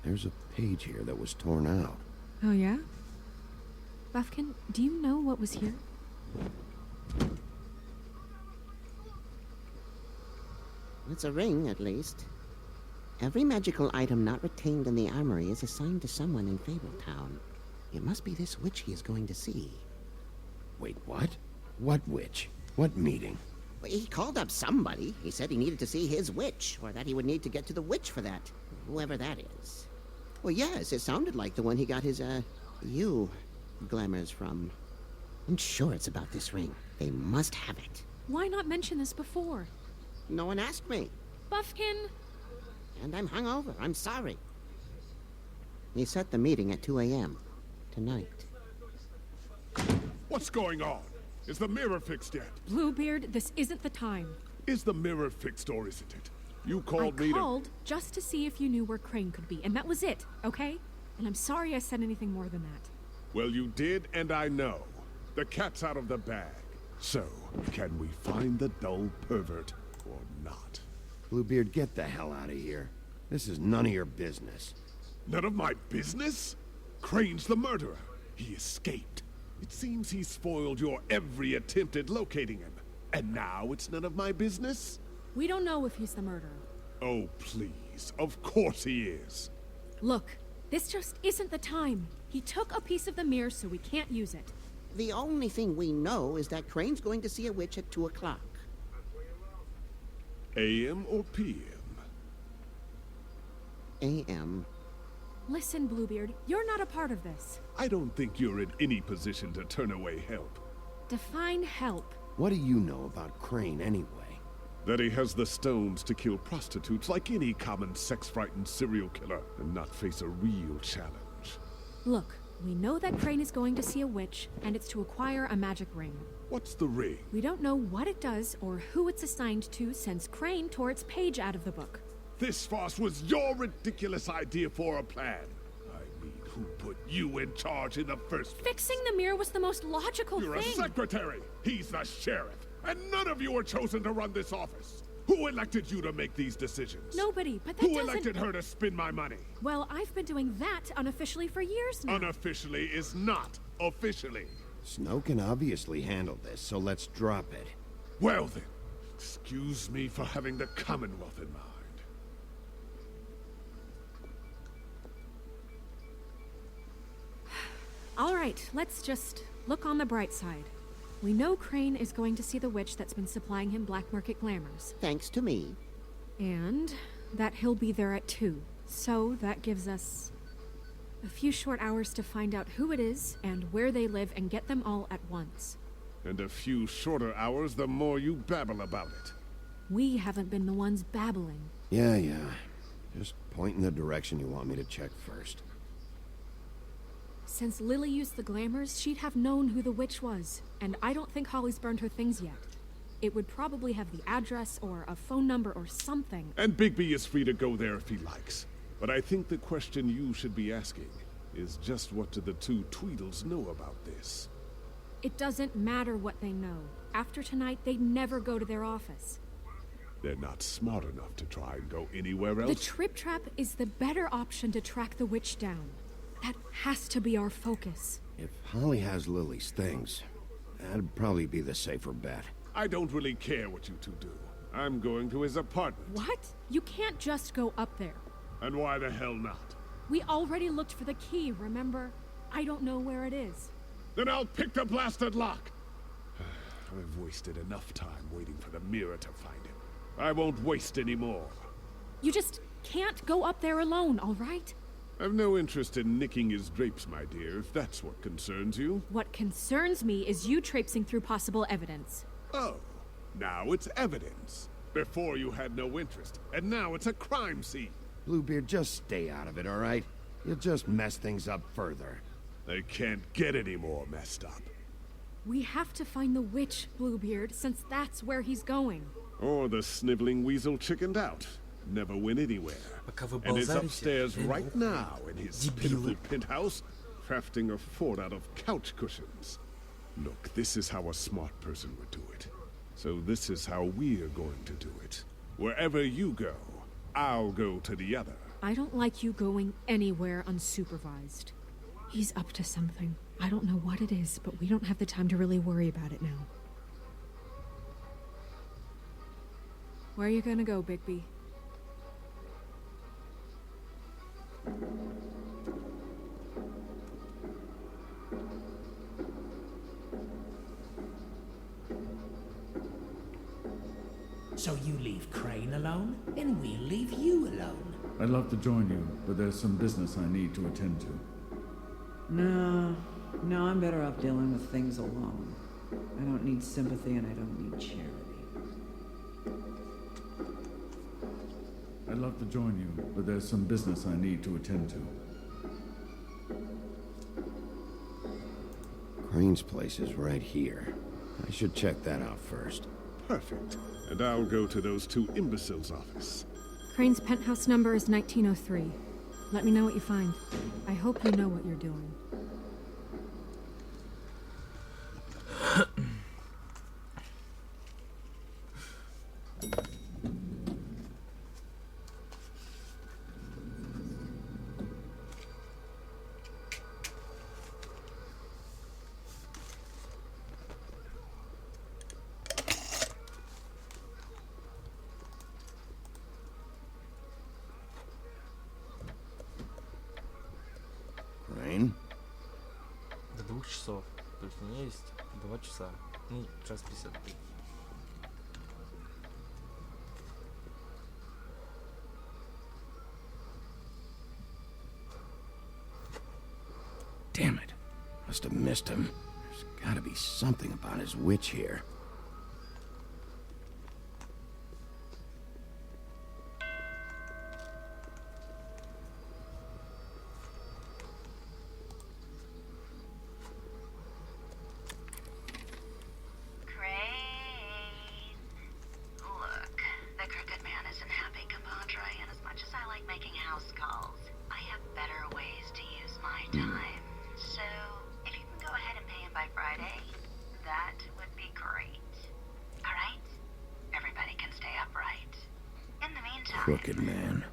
There's a page here that was torn out. Oh, yeah? Buffkin, do you know what was here? It's a ring, at least. Every magical item not retained in the armory is assigned to someone in Fabletown. It must be this witch he is going to see. Wait, what? What witch? What meeting? Well, he called up somebody. He said he needed to see his witch, or that he would need to get to the witch for that. Whoever that is. Well, yes, it sounded like the one he got his, glamours from. I'm sure it's about this ring. They must have it. Why not mention this before? No one asked me. Buffkin! And I'm hungover. I'm sorry. He set the meeting at 2 a.m. tonight. What's going on? Is the mirror fixed yet? Bluebeard, this isn't the time. Is the mirror fixed or isn't it? You called me I called just to see if you knew where Crane could be, and that was it, okay? And I'm sorry I said anything more than that. Well, you did, and I know. The cat's out of the bag. So, can we find the dull pervert or not? Bluebeard, get the hell out of here. This is none of your business. None of my business? Crane's the murderer. He escaped. It seems he spoiled your every attempt at locating him. And now it's none of my business? We don't know if he's the murderer. Oh, please. Of course he is. Look, this just isn't the time. He took a piece of the mirror, so we can't use it. The only thing we know is that Crane's going to see a witch at 2 o'clock. AM or PM? AM. Listen, Bluebeard, you're not a part of this. I don't think you're in any position to turn away help. Define help. What do you know about Crane, anyway? That he has the stones to kill prostitutes like any common sex-frightened serial killer and not face a real challenge. Look, we know that Crane is going to see a witch, and it's to acquire a magic ring. What's the ring? We don't know what it does or who it's assigned to since Crane tore its page out of the book. This farce was your ridiculous idea for a plan. I mean, who put you in charge in the first place? Fixing the mirror was the most logical You're thing. a secretary! He's the sheriff! And none of you were chosen to run this office. Who elected you to make these decisions? Nobody, but that Who doesn't... elected her to spend my money? Well, I've been doing that unofficially for years now. Unofficially is not officially. Snow can obviously handle this, so let's drop it. Well then, excuse me for having the Commonwealth in mind. All right, let's just look on the bright side. We know Crane is going to see the witch that's been supplying him black market glamours. Thanks to me. And that he'll be there at 2. So that gives us a few short hours to find out who it is and where they live and get them all at once. And a few shorter hours the more you babble about it. We haven't been the ones babbling. Yeah. Just point in the direction you want me to check first. Since Lily used the glamours, she'd have known who the witch was. And I don't think Holly's burned her things yet. It would probably have the address or a phone number or something. And Bigby is free to go there if he likes. But I think the question you should be asking is just what do the two Tweedles know about this? It doesn't matter what they know. After tonight, they'd never go to their office. They're not smart enough to try and go anywhere else. The Trip Trap is the better option to track the witch down. That has to be our focus. If Holly has Lily's things, that'd probably be the safer bet. I don't really care what you two do. I'm going to his apartment. What? You can't just go up there. And why the hell not? We already looked for the key, remember? I don't know where it is. Then I'll pick the blasted lock! I've wasted enough time waiting for the mirror to find him. I won't waste any more. You just can't go up there alone, all right? I've no interest in nicking his drapes, my dear, if that's what concerns you. What concerns me is you traipsing through possible evidence. Oh, now it's evidence. Before you had no interest, and now it's a crime scene. Bluebeard, just stay out of it, all right? You'll just mess things up further. They can't get any more messed up. We have to find the witch, Bluebeard, since that's where he's going. Or the sniveling weasel chickened out. Never went anywhere. And is upstairs right now in his pitiful penthouse, crafting a fort out of couch cushions. Look, this is how a smart person would do it. So this is how we're going to do it. Wherever you go, I'll go to the other. I don't like you going anywhere unsupervised. He's up to something. I don't know what it is, but we don't have the time to really worry about it now. Where are you gonna go, Bigby? So you leave Crane alone, and we'll leave you alone. I'd love to join you, but there's some business I need to attend to. No, I'm better off dealing with things alone. I don't need sympathy and I don't need charity. I'd love to join you, but there's some business I need to attend to. Crane's place is right here. I should check that out first. Perfect. And I'll go to those two imbeciles' office. Crane's penthouse number is 1903. Let me know what you find. I hope you know what you're doing. Crane? До 2 часов. То есть у меня есть 2 часа. Ну, час 55. Damn it. Must have missed him. There's gotta be something about his witch here. Look, the Crooked Man isn't happy, compadre, and as much as I like making house calls, I have better ways to use my time. So, if you can go ahead and pay him by Friday, that would be great. crooked man.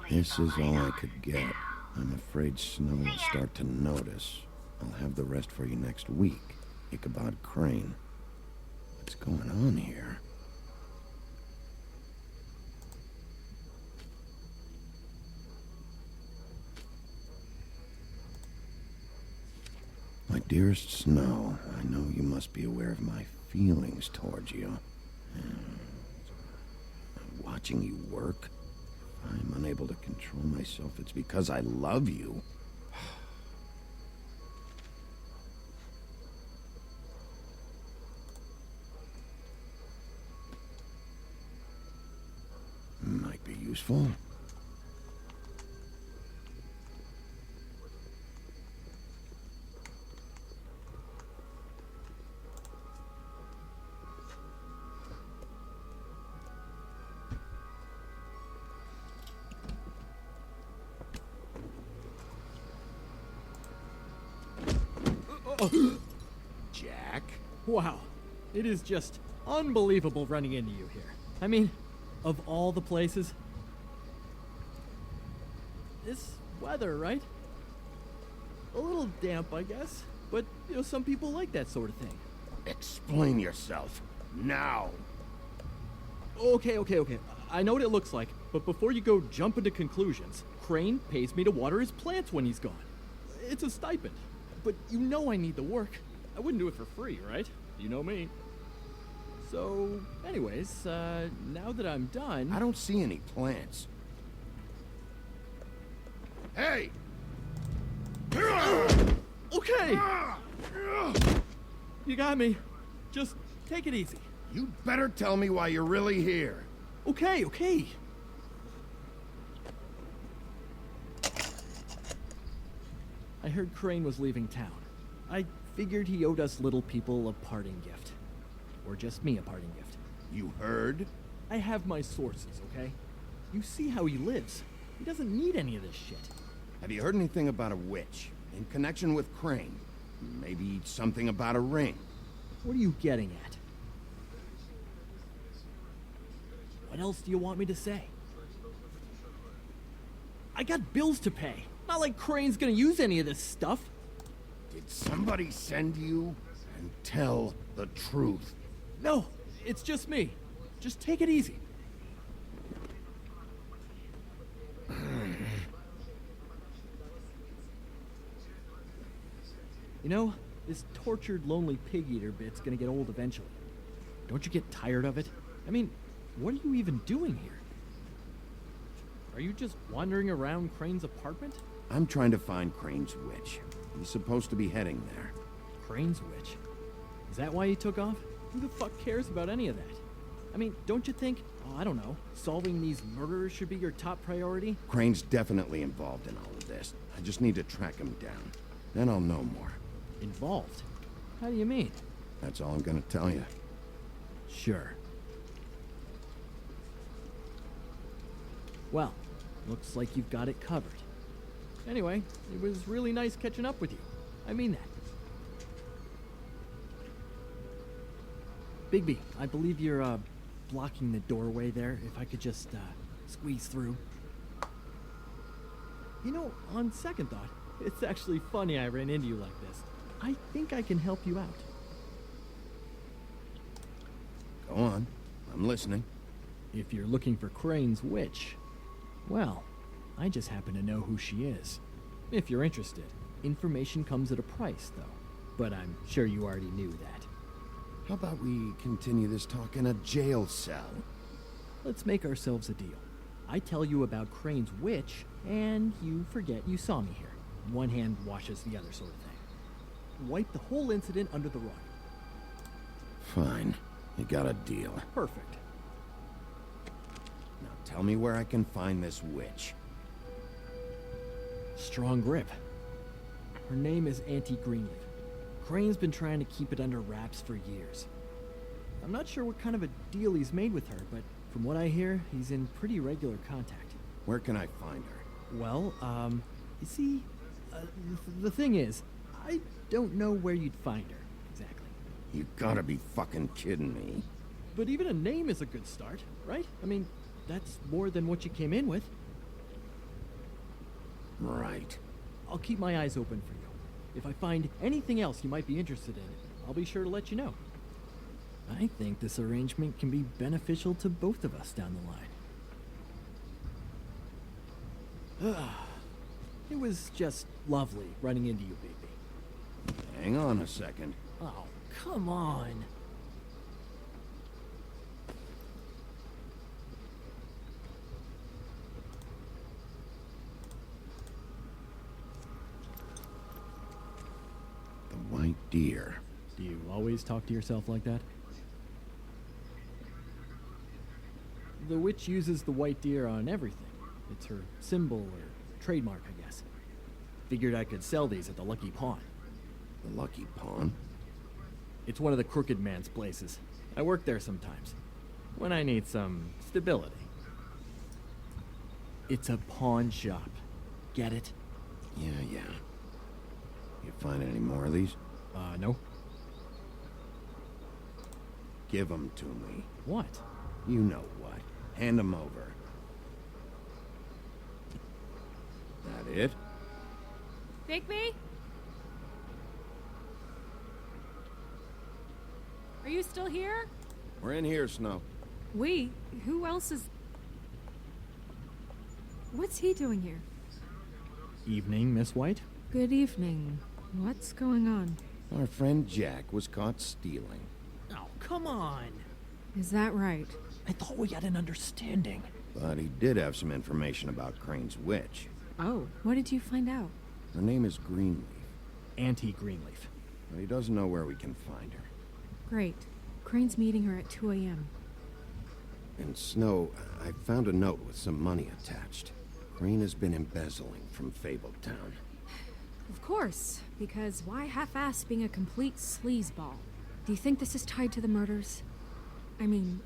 This is all I could get. I'm afraid Snow will start to notice. I'll have the rest for you next week. Ichabod Crane. What's going on here? My dearest Snow, I know you must be aware of my feelings towards you. Watching you work, if I'm unable to control myself, it's because I love you. Might be useful. Jack? Wow. It is just unbelievable running into you here. I mean, of all the places. This weather, right? A little damp, I guess. But, you know, some people like that sort of thing. Explain yourself. Now. Okay. I know what it looks like, but before you go jumping to conclusions, Crane pays me to water his plants when he's gone. It's a stipend. But you know I need the work. I wouldn't do it for free, right? You know me. So, anyways, now that I'm done... I don't see any plants. Hey! Okay! You got me. Just take it easy. You'd better tell me why you're really here. Okay. I heard Crane was leaving town. I figured he owed us little people a parting gift. Or just me a parting gift. You heard? I have my sources, okay? You see how he lives. He doesn't need any of this shit. Have you heard anything about a witch? In connection with Crane? Maybe something about a ring? What are you getting at? What else do you want me to say? I got bills to pay. Not like Crane's gonna use any of this stuff. Did somebody send you? And tell the truth. No, it's just me. Just take it easy. You know, this tortured, lonely pig-eater bit's gonna get old eventually. Don't you get tired of it? I mean, what are you even doing here? Are you just wandering around Crane's apartment? I'm trying to find Crane's witch. He's supposed to be heading there. Crane's witch? Is that why he took off? Who the fuck cares about any of that? I mean, don't you think, I don't know, solving these murders should be your top priority? Crane's definitely involved in all of this. I just need to track him down. Then I'll know more. Involved? How do you mean? That's all I'm gonna tell you. Sure. Well, looks like you've got it covered. Anyway, it was really nice catching up with you. I mean that. Bigby, I believe you're, blocking the doorway there. If I could just, squeeze through. You know, on second thought, it's actually funny I ran into you like this. I think I can help you out. Go on. I'm listening. If you're looking for Crane's witch, well, I just happen to know who she is. If you're interested, information comes at a price, though. But I'm sure you already knew that. How about we continue this talk in a jail cell? Let's make ourselves a deal. I tell you about Crane's witch, and you forget you saw me here. One hand washes the other sort of thing. Wipe the whole incident under the rug. Fine. You got a deal. Perfect. Now tell me where I can find this witch. Strong grip. Her name is Auntie Greenleaf. Crane's been trying to keep it under wraps for years. I'm not sure what kind of a deal he's made with her, but from what I hear, he's in pretty regular contact. Where can I find her? Well, you see, the thing is, I don't know where you'd find her, exactly. You gotta be fucking kidding me. But even a name is a good start, right? I mean, that's more than what you came in with. Right. I'll keep my eyes open for you. If I find anything else you might be interested in, I'll be sure to let you know. I think this arrangement can be beneficial to both of us down the line. It was just lovely running into you, baby. Hang on a second. Oh, come on. The white deer. Do you always talk to yourself like that? The witch uses the white deer on everything. It's her symbol or trademark, I guess. Figured I could sell these at the Lucky Pawn. The Lucky Pawn? It's one of the crooked man's places. I work there sometimes, when I need some stability. It's a pawn shop. Get it? Yeah. You find any more of these? No. Give them to me. What? You know what. Hand them over. That it? Bigby? Are you still here? We're in here, Snow. We? Who else is... What's he doing here? Evening, Miss White. Good evening. What's going on? Our friend Jack was caught stealing. Oh, come on. Is that right? I thought we had an understanding. But he did have some information about Crane's witch. Oh, what did you find out? Her name is Greenleaf. Auntie Greenleaf. But he doesn't know where we can find her. Great. Crane's meeting her at 2 a.m. And Snow, I found a note with some money attached. Crane has been embezzling from Fabletown. Of course, because why half-ass being a complete sleazeball? Do you think this is tied to the murders? I mean,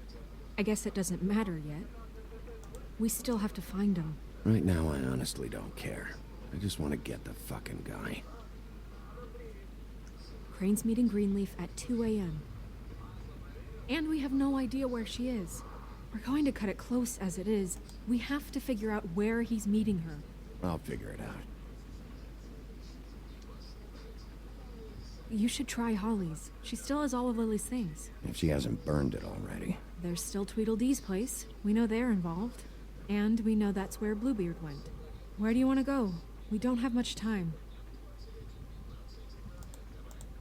I guess it doesn't matter yet. We still have to find him. Right now, I honestly don't care. I just want to get the fucking guy. Crane's meeting Greenleaf at 2 a.m. And we have no idea where she is. We're going to cut it close as it is. We have to figure out where he's meeting her. I'll figure it out. You should try Holly's. She still has all of Lily's things. If she hasn't burned it already. There's still Tweedledee's place. We know they're involved. And we know that's where Bluebeard went. Where do you want to go? We don't have much time.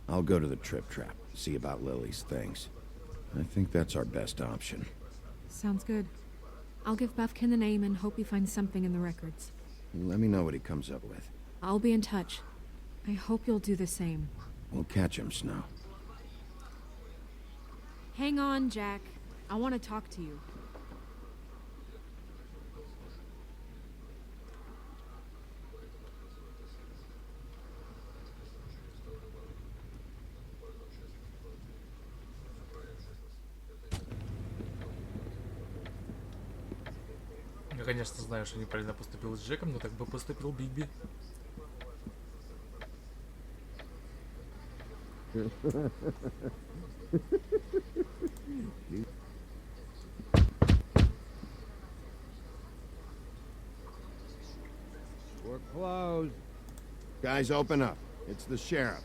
I'll go to the Trip Trap, see about Lily's things. I think that's our best option. Sounds good. I'll give Buffkin the name and hope he finds something in the records. Let me know what he comes up with. I'll be in touch. I hope you'll do the same. We'll catch him, Snow. Hang on, Jack. I want to talk to you. Я, конечно, знаю, что неправильно поступил с Джеком, но так бы поступил Бигби. We're closed. Guys, open up. It's the sheriff.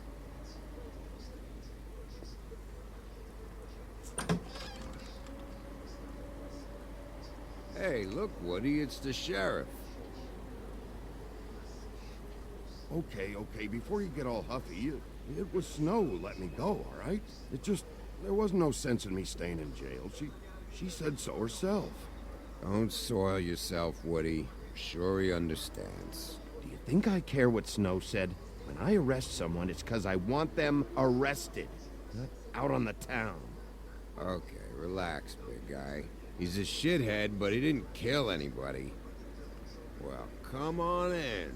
Hey, look, Woody, it's the sheriff. Okay, before you get all huffy, it was Snow who let me go, all right? There was no sense in me staying in jail. She said so herself. Don't soil yourself, Woody. Sure he understands. Do you think I care what Snow said? When I arrest someone, it's because I want them arrested, not out on the town. Okay, relax, big guy. He's a shithead, but he didn't kill anybody. Well, come on in,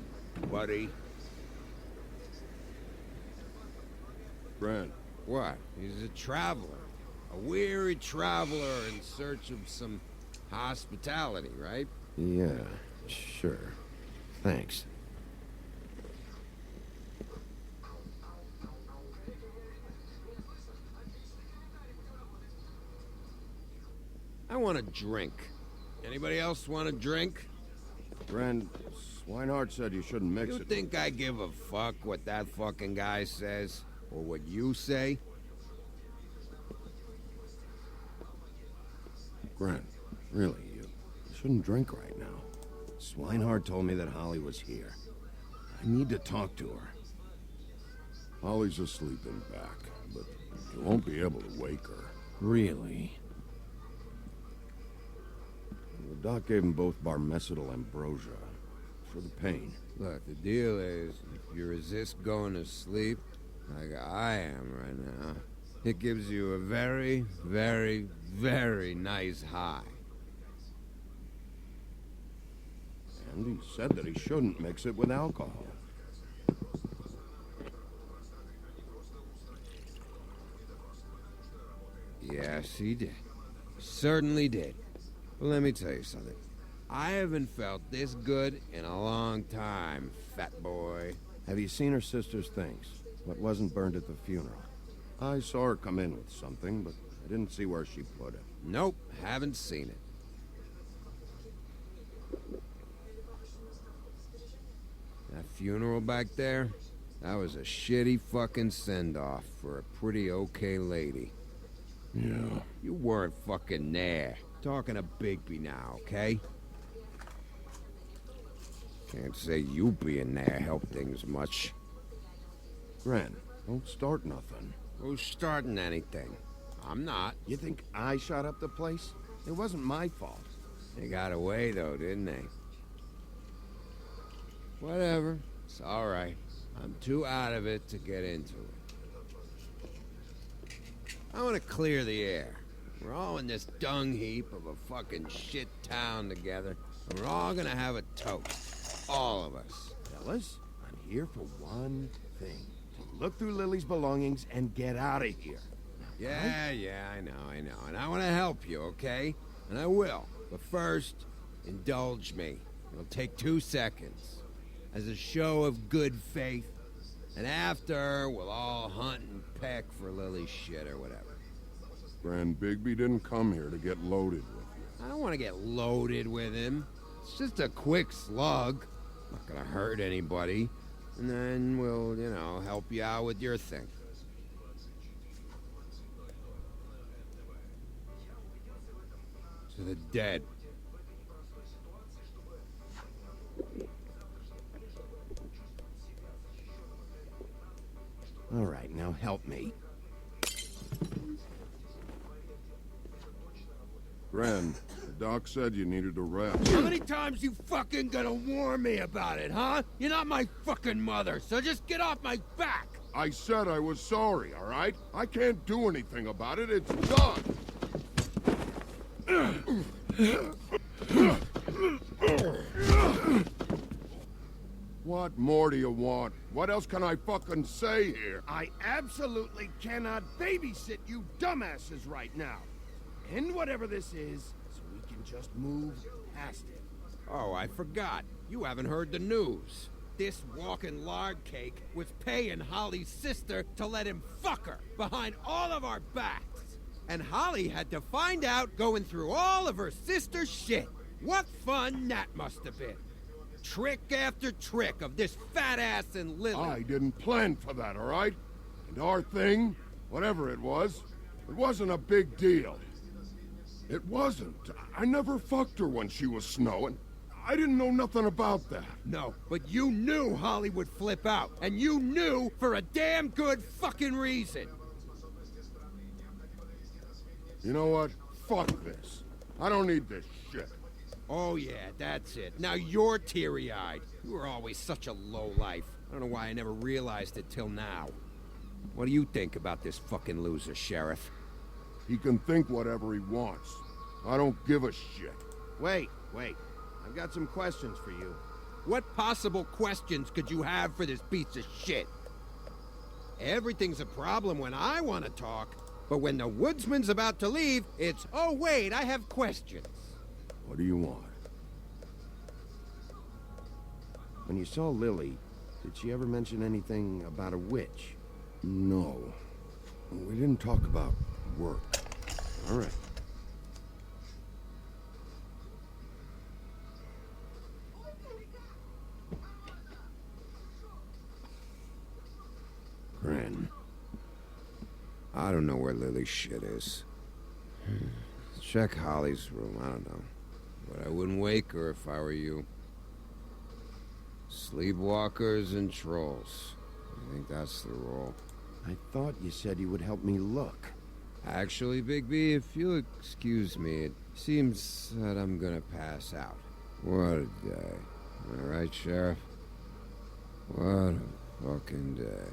buddy. Brent. What? He's a traveler. A weary traveler in search of some hospitality, right? Yeah, sure. Thanks. I want a drink. Anybody else want a drink? Grand, Swinehart said you shouldn't mix You it. think I give a fuck what that fucking guy says? Or what you say? Grand, really, you shouldn't drink right now. Swinehart told me that Holly was here. I need to talk to her. Holly's asleep in back, but you won't be able to wake her. Really? The doc gave them both barmecidal ambrosia for the pain. Look, the deal is, if you resist going to sleep, like I am right now, it gives you a very, very, very nice high. And he said that he shouldn't mix it with alcohol. Yes, he did. Certainly did. But let me tell you something. I haven't felt this good in a long time, fat boy. Have you seen her sister's things? What wasn't burned at the funeral? I saw her come in with something, but I didn't see where she put it. Nope, haven't seen it. That funeral back there, that was a shitty fucking send-off for a pretty okay lady. Yeah. You weren't fucking there. Talking to Bigby now, okay? Can't say you being there helped things much. Gran, don't start nothing. Who's starting anything? I'm not. You think I shot up the place? It wasn't my fault. They got away, though, didn't they? Whatever. It's all right. I'm too out of it to get into it. I want to clear the air. We're all in this dung heap of a fucking shit town together, and we're all gonna have a toast. All of us. Fellas, I'm here for one thing. To look through Lily's belongings and get out of here. Yeah, I know. And I want to help you, okay? And I will. But first, indulge me. It'll take 2 seconds. As a show of good faith. And after, we'll all hunt and peck for Lily's shit or whatever. Grand Bigby didn't come here to get loaded with you. I don't want to get loaded with him. It's just a quick slug. Not gonna hurt anybody. And then we'll, help you out with your thing. To the dead. All right, now help me. Gran, the doc said you needed a rest. How many times you fucking gonna warn me about it, huh? You're not my fucking mother, so just get off my back! I said I was sorry, all right? I can't do anything about it. It's done. What more do you want? What else can I fucking say here? I absolutely cannot babysit you dumbasses right now. End whatever this is, so we can just move past it. Oh, I forgot. You haven't heard the news. This walking lard cake was paying Holly's sister to let him fuck her behind all of our backs. And Holly had to find out going through all of her sister's shit. What fun that must have been. Trick after trick of this fat ass and Lily. I didn't plan for that, all right? And our thing, whatever it wasn't a big deal. It wasn't. I never fucked her when she was snowing. I didn't know nothing about that. No, but you knew Holly would flip out. And you knew for a damn good fucking reason. You know what? Fuck this. I don't need this shit. Oh yeah, that's it. Now you're teary-eyed. You were always such a lowlife. I don't know why I never realized it till now. What do you think about this fucking loser, Sheriff? He can think whatever he wants. I don't give a shit. Wait. I've got some questions for you. What possible questions could you have for this piece of shit? Everything's a problem when I want to talk, but when the woodsman's about to leave, it's, oh wait, I have questions. What do you want? When you saw Lily, did she ever mention anything about a witch? No. We didn't talk about work. All right. I don't know where Lily's shit is. Check Holly's room, I don't know. But I wouldn't wake her if I were you. Sleepwalkers and trolls. I think that's the rule. I thought you said you would help me look. Actually, Bigby, if you'll excuse me, it seems that I'm gonna pass out. What a day. Am I right, Sheriff? What a fucking day.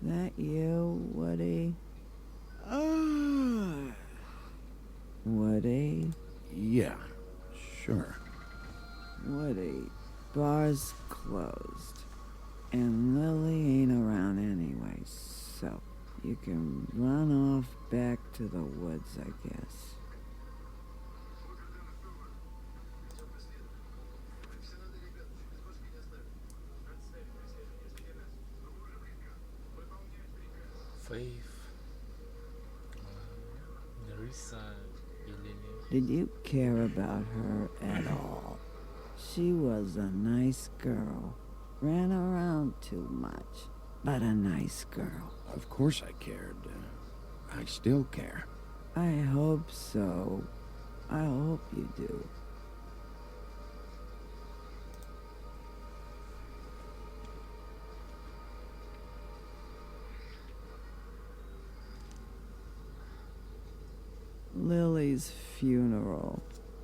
That you, Woody? Woody? Yeah, sure. Woody, bar's closed. And Lily ain't around anyway, so you can run off back to the woods, I guess. Faith, Nerissa, Lily. Did you care about her at all? She was a nice girl. Ran around too much, but a nice girl. Of course I cared. I still care. I hope so. I hope you do. Lily's funeral.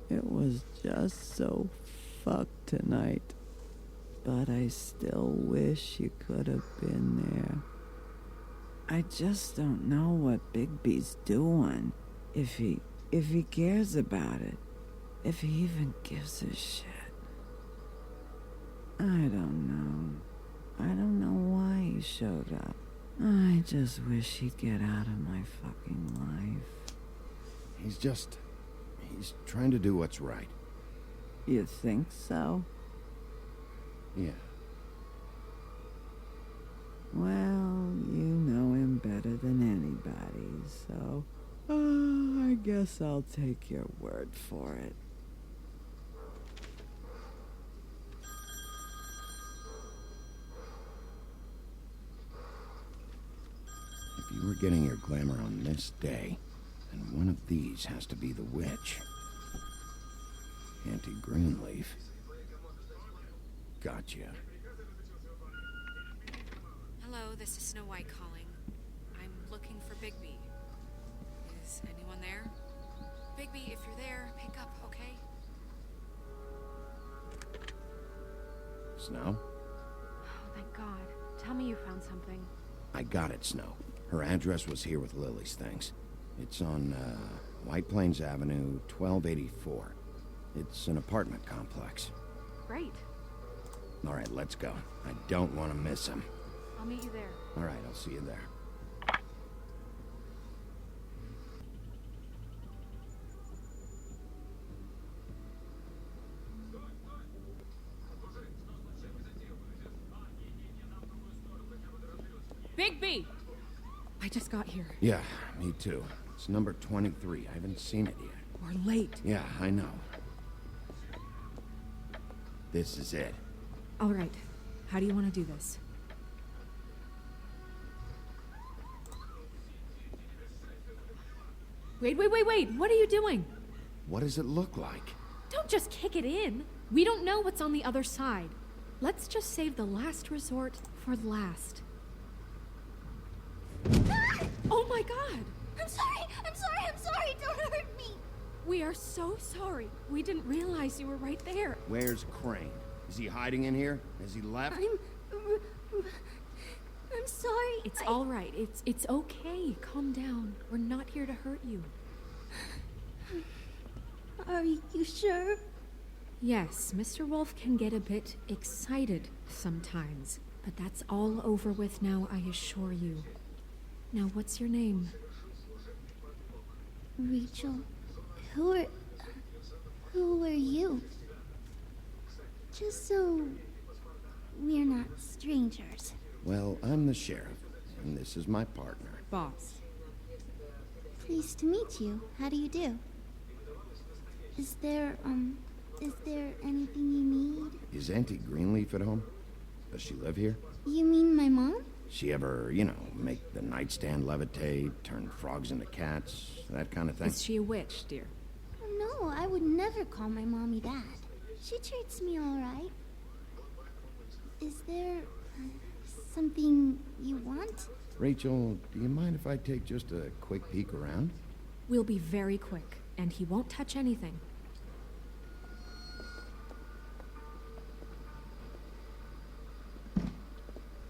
It was just so fucked tonight. But I still wish you could have been there. I just don't know what Bigby's doing. If he cares about it. If he even gives a shit. I don't know. I don't know why he showed up. I just wish he'd get out of my fucking life. He's trying to do what's right. You think so? Yeah. Well, you know him better than anybody, so I guess I'll take your word for it. If you were getting your glamour on this day, then one of these has to be the witch. Auntie Greenleaf. Gotcha. Hello, this is Snow White calling. I'm looking for Bigby. Is anyone there? Bigby, if you're there, pick up, okay? Snow? Oh, thank God. Tell me you found something. I got it, Snow. Her address was here with Lily's things. It's on, White Plains Avenue, 1284. It's an apartment complex. Great. All right, let's go. I don't want to miss him. I'll meet you there. All right, I'll see you there. Bigby! I just got here. Yeah, me too. It's number 23. I haven't seen it yet. We're late. Yeah, I know. This is it. All right. How do you want to do this? Wait, what are you doing? What does it look like? Don't just kick it in. We don't know what's on the other side. Let's just save the last resort for last. Oh my god! I'm sorry, don't hurt me! We are so sorry. We didn't realize you were right there. Where's Crane? Is he hiding in here? Has he left? I'm sorry. It's all right. It's okay. Calm down. We're not here to hurt you. Are you sure? Yes, Mr. Wolf can get a bit excited sometimes, but that's all over with now, I assure you. Now, what's your name? Rachel, who are you? Just so we're not strangers. Well, I'm the sheriff, and this is my partner. Boss. Pleased to meet you. How do you do? Is there anything you need? Is Auntie Greenleaf at home? Does she live here? You mean my mom? She ever, make the nightstand levitate, turn frogs into cats, that kind of thing? Is she a witch, dear? No, I would never call my mommy that. She treats me all right. Is there something you want? Rachel, do you mind if I take just a quick peek around? We'll be very quick, and he won't touch anything.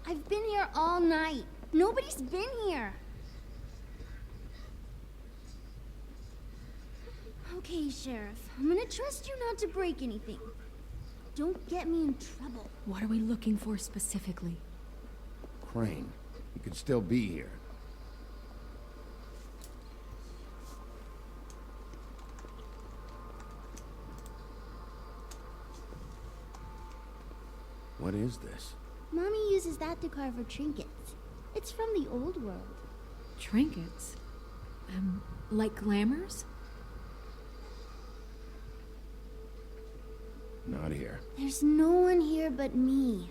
I've been here all night. Nobody's been here. Okay, Sheriff. I'm gonna trust you not to break anything. Don't get me in trouble. What are we looking for specifically? Crane. He could still be here. What is this? Mommy uses that to carve her trinkets. It's from the old world. Trinkets? Like glamours? Not here. There's no one here but me.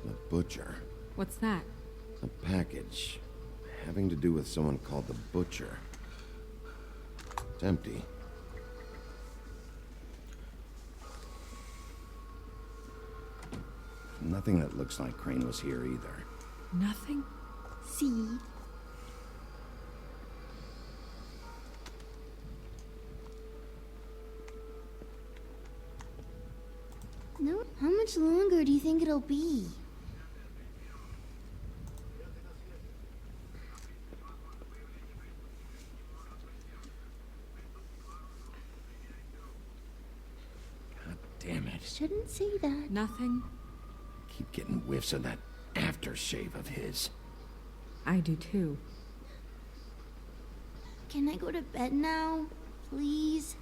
The Butcher. What's that? A package having to do with someone called the Butcher. It's empty. Nothing that looks like Crane was here either. Nothing? See? No, how much longer do you think it'll be? God damn it. Shouldn't say that. Nothing? Keep getting whiffs of that aftershave of his. I do too. Can I go to bed now? Please?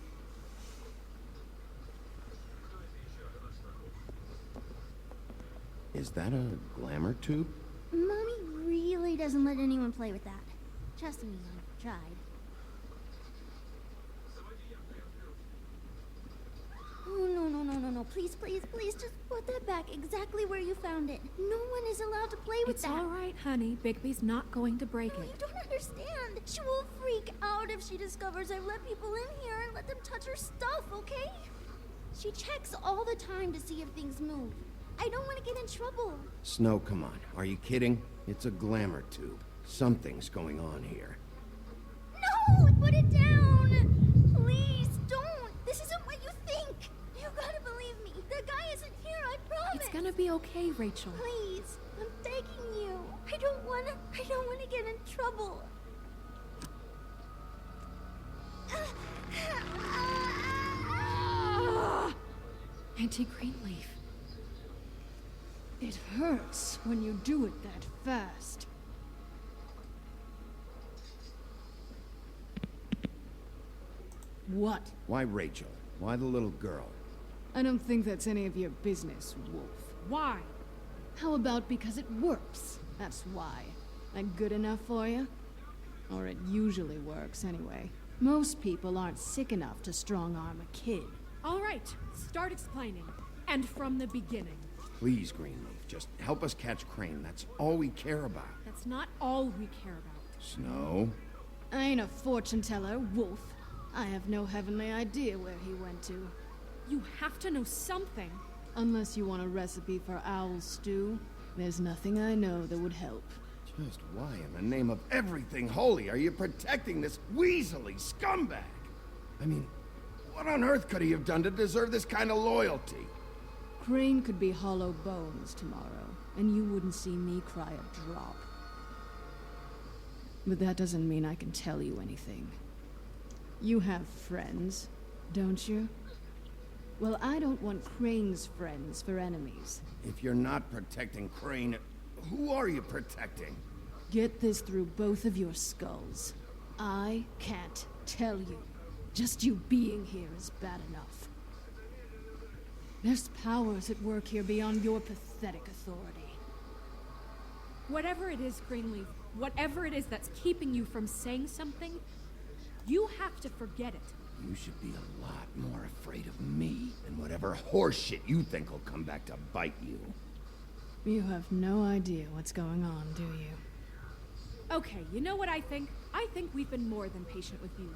Is that a glamour tube? Mommy really doesn't let anyone play with that. Trust me, I've tried. Oh, no. Please, just put that back exactly where you found it. No one is allowed to play with It's that. all right, honey. Bigby's not going to break No, it. you don't understand. She will freak out if she discovers I've let people in here and let them touch her stuff, okay? She checks all the time to see if things move. I don't want to get in trouble. Snow, come on. Are you kidding? It's a glamour tube. Something's going on here. No! Put it down! Please, don't! This isn't what you think! You gotta believe me. The guy isn't here, I promise! It's gonna be okay, Rachel. Please, I'm begging you. I don't wanna get in trouble. Auntie Greenleaf. It hurts when you do it that fast. What? Why Rachel? Why the little girl? I don't think that's any of your business, Wolf. Why? How about because it works? That's why. That good enough for you? Or it usually works, anyway. Most people aren't sick enough to strong-arm a kid. All right, start explaining. And from the beginning. Please, Greenleaf, just help us catch Crane. That's all we care about. That's not all we care about. Snow? I ain't a fortune teller, Wolf. I have no heavenly idea where he went to. You have to know something. Unless you want a recipe for owl stew, there's nothing I know that would help. Just why in the name of everything holy are you protecting this weaselly scumbag? I mean, what on earth could he have done to deserve this kind of loyalty? Crane could be hollow bones tomorrow, and you wouldn't see me cry a drop. But that doesn't mean I can tell you anything. You have friends, don't you? Well, I don't want Crane's friends for enemies. If you're not protecting Crane, who are you protecting? Get this through both of your skulls. I can't tell you. Just you being here is bad enough. There's powers at work here beyond your pathetic authority. Whatever it is, Greenleaf, whatever it is that's keeping you from saying something, you have to forget it. You should be a lot more afraid of me than whatever horseshit you think will come back to bite you. You have no idea what's going on, do you? Okay, you know what I think? I think we've been more than patient with you.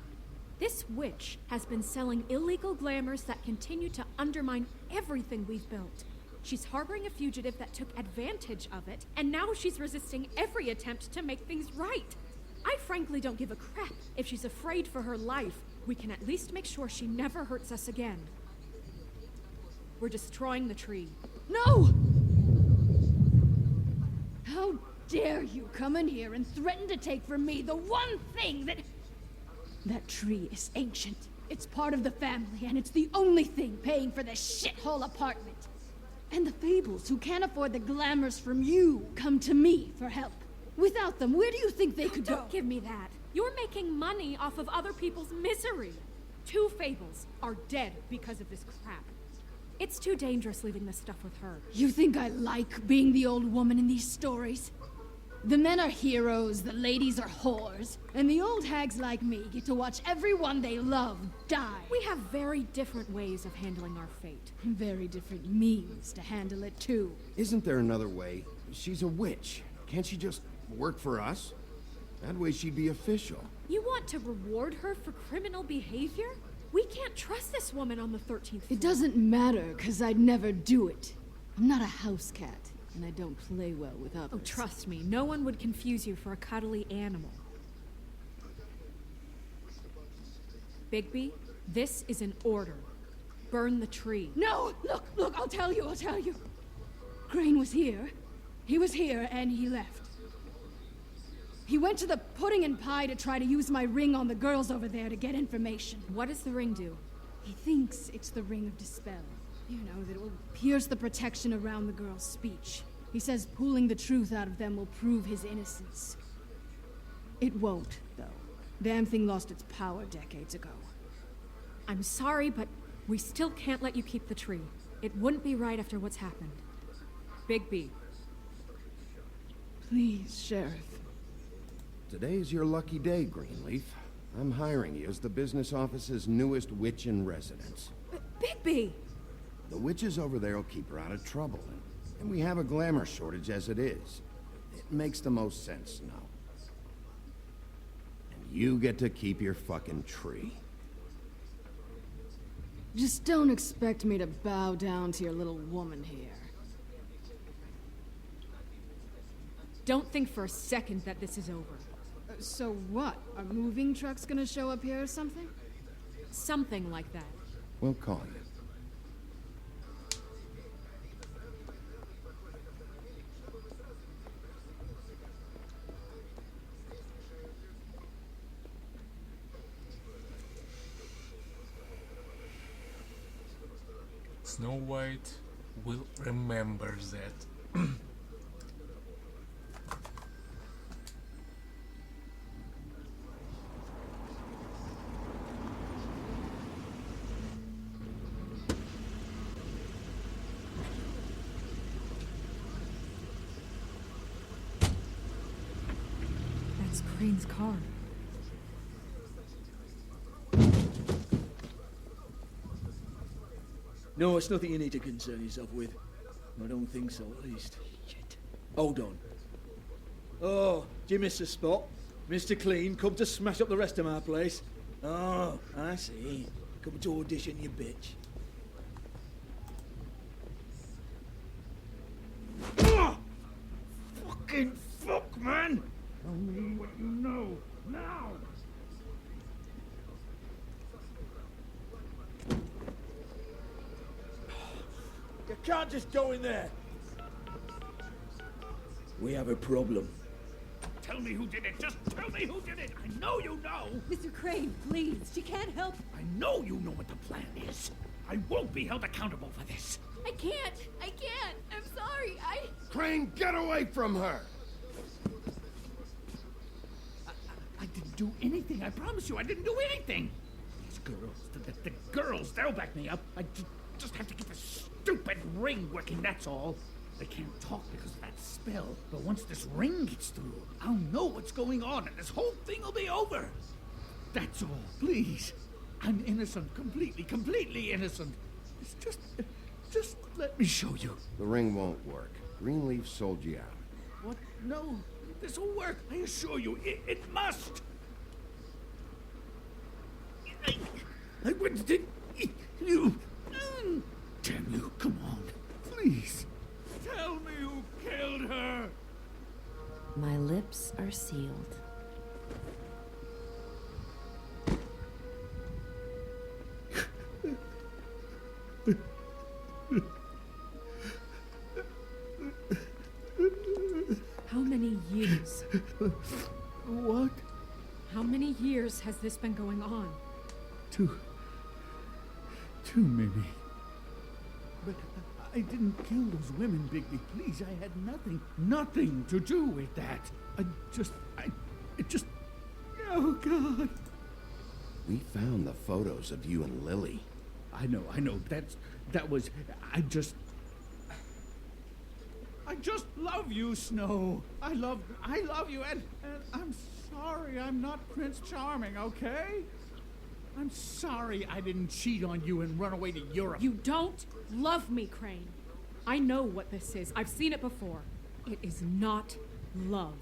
This witch has been selling illegal glamours that continue to undermine everything we've built. She's harboring a fugitive that took advantage of it, and now she's resisting every attempt to make things right. I frankly don't give a crap if she's afraid for her life. We can at least make sure she never hurts us again. We're destroying the tree. No! How dare you come in here and threaten to take from me the one thing that... That tree is ancient. It's part of the family, and it's the only thing paying for this shithole apartment. And the Fables, who can't afford the glamours from you, come to me for help. Without them, where do you think they could go? Don't give me that. You're making money off of other people's misery. 2 Fables are dead because of this crap. It's too dangerous leaving this stuff with her. You think I like being the old woman in these stories? The men are heroes, the ladies are whores, and the old hags like me get to watch everyone they love die. We have very different ways of handling our fate. Very different means to handle it, too. Isn't there another way? She's a witch. Can't she just work for us? That way she'd be official. You want to reward her for criminal behavior? We can't trust this woman on the 13th floor. It doesn't matter, because I'd never do it. I'm not a house cat, and I don't play well with others. Oh, trust me, no one would confuse you for a cuddly animal. Bigby, this is an order. Burn the tree. No! Look, I'll tell you. Crane was here. He was here, and he left. He went to the pudding and pie to try to use my ring on the girls over there to get information. What does the ring do? He thinks it's the ring of dispel. You know, that it will pierce the protection around the girls' speech. He says pulling the truth out of them will prove his innocence. It won't, though. Damn thing lost its power decades ago. I'm sorry, but we still can't let you keep the tree. It wouldn't be right after what's happened. Bigby. Please, Sheriff. Today's your lucky day, Greenleaf. I'm hiring you as the business office's newest witch in residence. Bigby! The witches over there will keep her out of trouble, and we have a glamour shortage as it is. It makes the most sense now. And you get to keep your fucking tree. Just don't expect me to bow down to your little woman here. Don't think for a second that this is over. So what? Are moving trucks gonna show up here or something? Something like that. We'll call you. Snow White will remember that. That's Crane's car. No, it's nothing you need to concern yourself with. I don't think so, at least. Shit. Hold on. Oh, do you miss a spot? Mr. Clean, come to smash up the rest of my place. Oh, I see. Come to audition, you bitch. Fucking fuck, man! Tell me what you know, now! You can't just go in there! We have a problem. Tell me who did it. Just tell me who did it. I know you know. Mr. Crane, please. She can't help. I know you know what the plan is. I won't be held accountable for this. I can't. I'm sorry. Crane, get away from her! I didn't do anything. I promise you, I didn't do anything. These girls, the girls, they'll back me up. I just have to get this stupid ring working, that's all. They can't talk because of that spell, but once this ring gets through, I'll know what's going on and this whole thing will be over. That's all, please. I'm innocent, completely innocent. It's just let me show you. The ring won't work. Greenleaf sold you out. What? No, this will work. I assure you, it must. I wouldn't did you. Damn you, come on, please. Tell me who killed her. My lips are sealed. How many years? What? How many years has this been going on? Too many. But I didn't kill those women, Bigby. Please, I had nothing to do with that. Oh, God. We found the photos of you and Lily. I know. I just love you, Snow. I love you, and I'm sorry I'm not Prince Charming, okay? I'm sorry I didn't cheat on you and run away to Europe. You don't love me, Crane. I know what this is. I've seen it before. It is not love.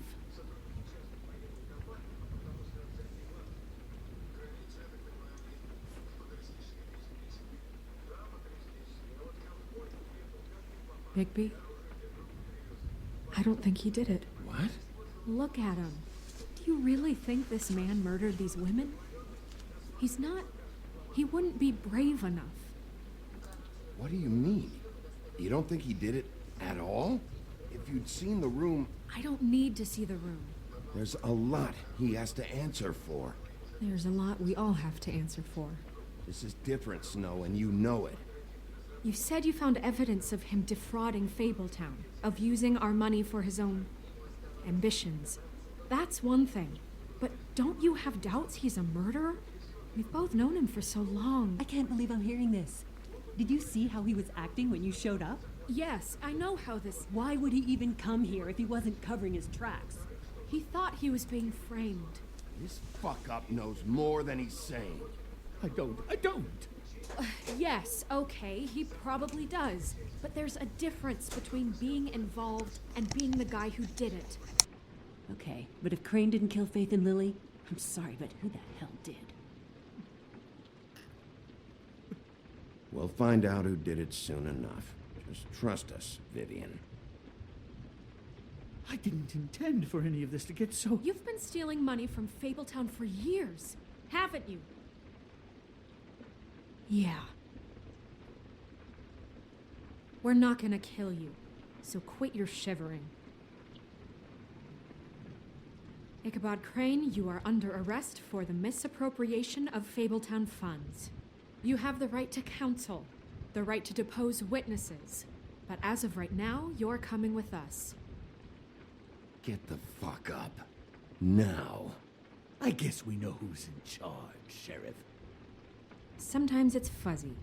Bigby? I don't think he did it. What? Look at him. Do you really think this man murdered these women? He's not. He wouldn't be brave enough. What do you mean? You don't think he did it at all? If you'd seen the room... I don't need to see the room. There's a lot he has to answer for. There's a lot we all have to answer for. This is different, Snow, and you know it. You said you found evidence of him defrauding Fabletown, of using our money for his own ambitions. That's one thing. But don't you have doubts he's a murderer? We've both known him for so long. I can't believe I'm hearing this. Did you see how he was acting when you showed up? Yes, I know how this... Why would he even come here if he wasn't covering his tracks? He thought he was being framed. This fuck-up knows more than he's saying. I don't. Yes, okay, he probably does. But there's a difference between being involved and being the guy who did it. Okay, but if Crane didn't kill Faith and Lily, I'm sorry, but who the hell did? We'll find out who did it soon enough. Just trust us, Vivian. I didn't intend for any of this to get so... You've been stealing money from Fabletown for years, haven't you? Yeah. We're not gonna kill you, so quit your shivering. Ichabod Crane, you are under arrest for the misappropriation of Fabletown funds. You have the right to counsel, the right to depose witnesses, but as of right now, you're coming with us. Get the fuck up. Now. I guess we know who's in charge, Sheriff. Sometimes it's fuzzy.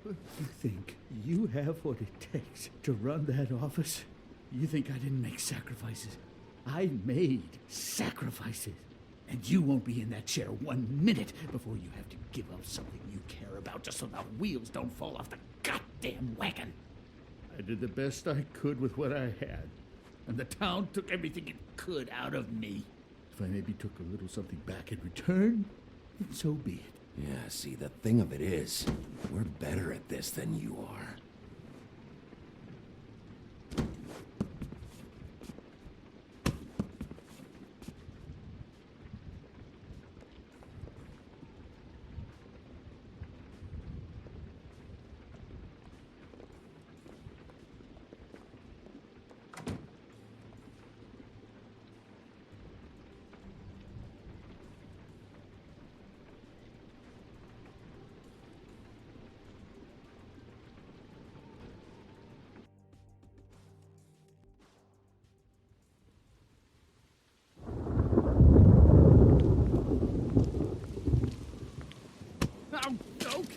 You think you have what it takes to run that office? You think I didn't make sacrifices? I made sacrifices. And you won't be in that chair 1 minute before you have to give up something you care about out just so the wheels don't fall off the goddamn wagon. I did the best I could with what I had, and the town took everything it could out of me. If I maybe took a little something back in return, then so be it. Yeah, see, the thing of it is, we're better at this than you are.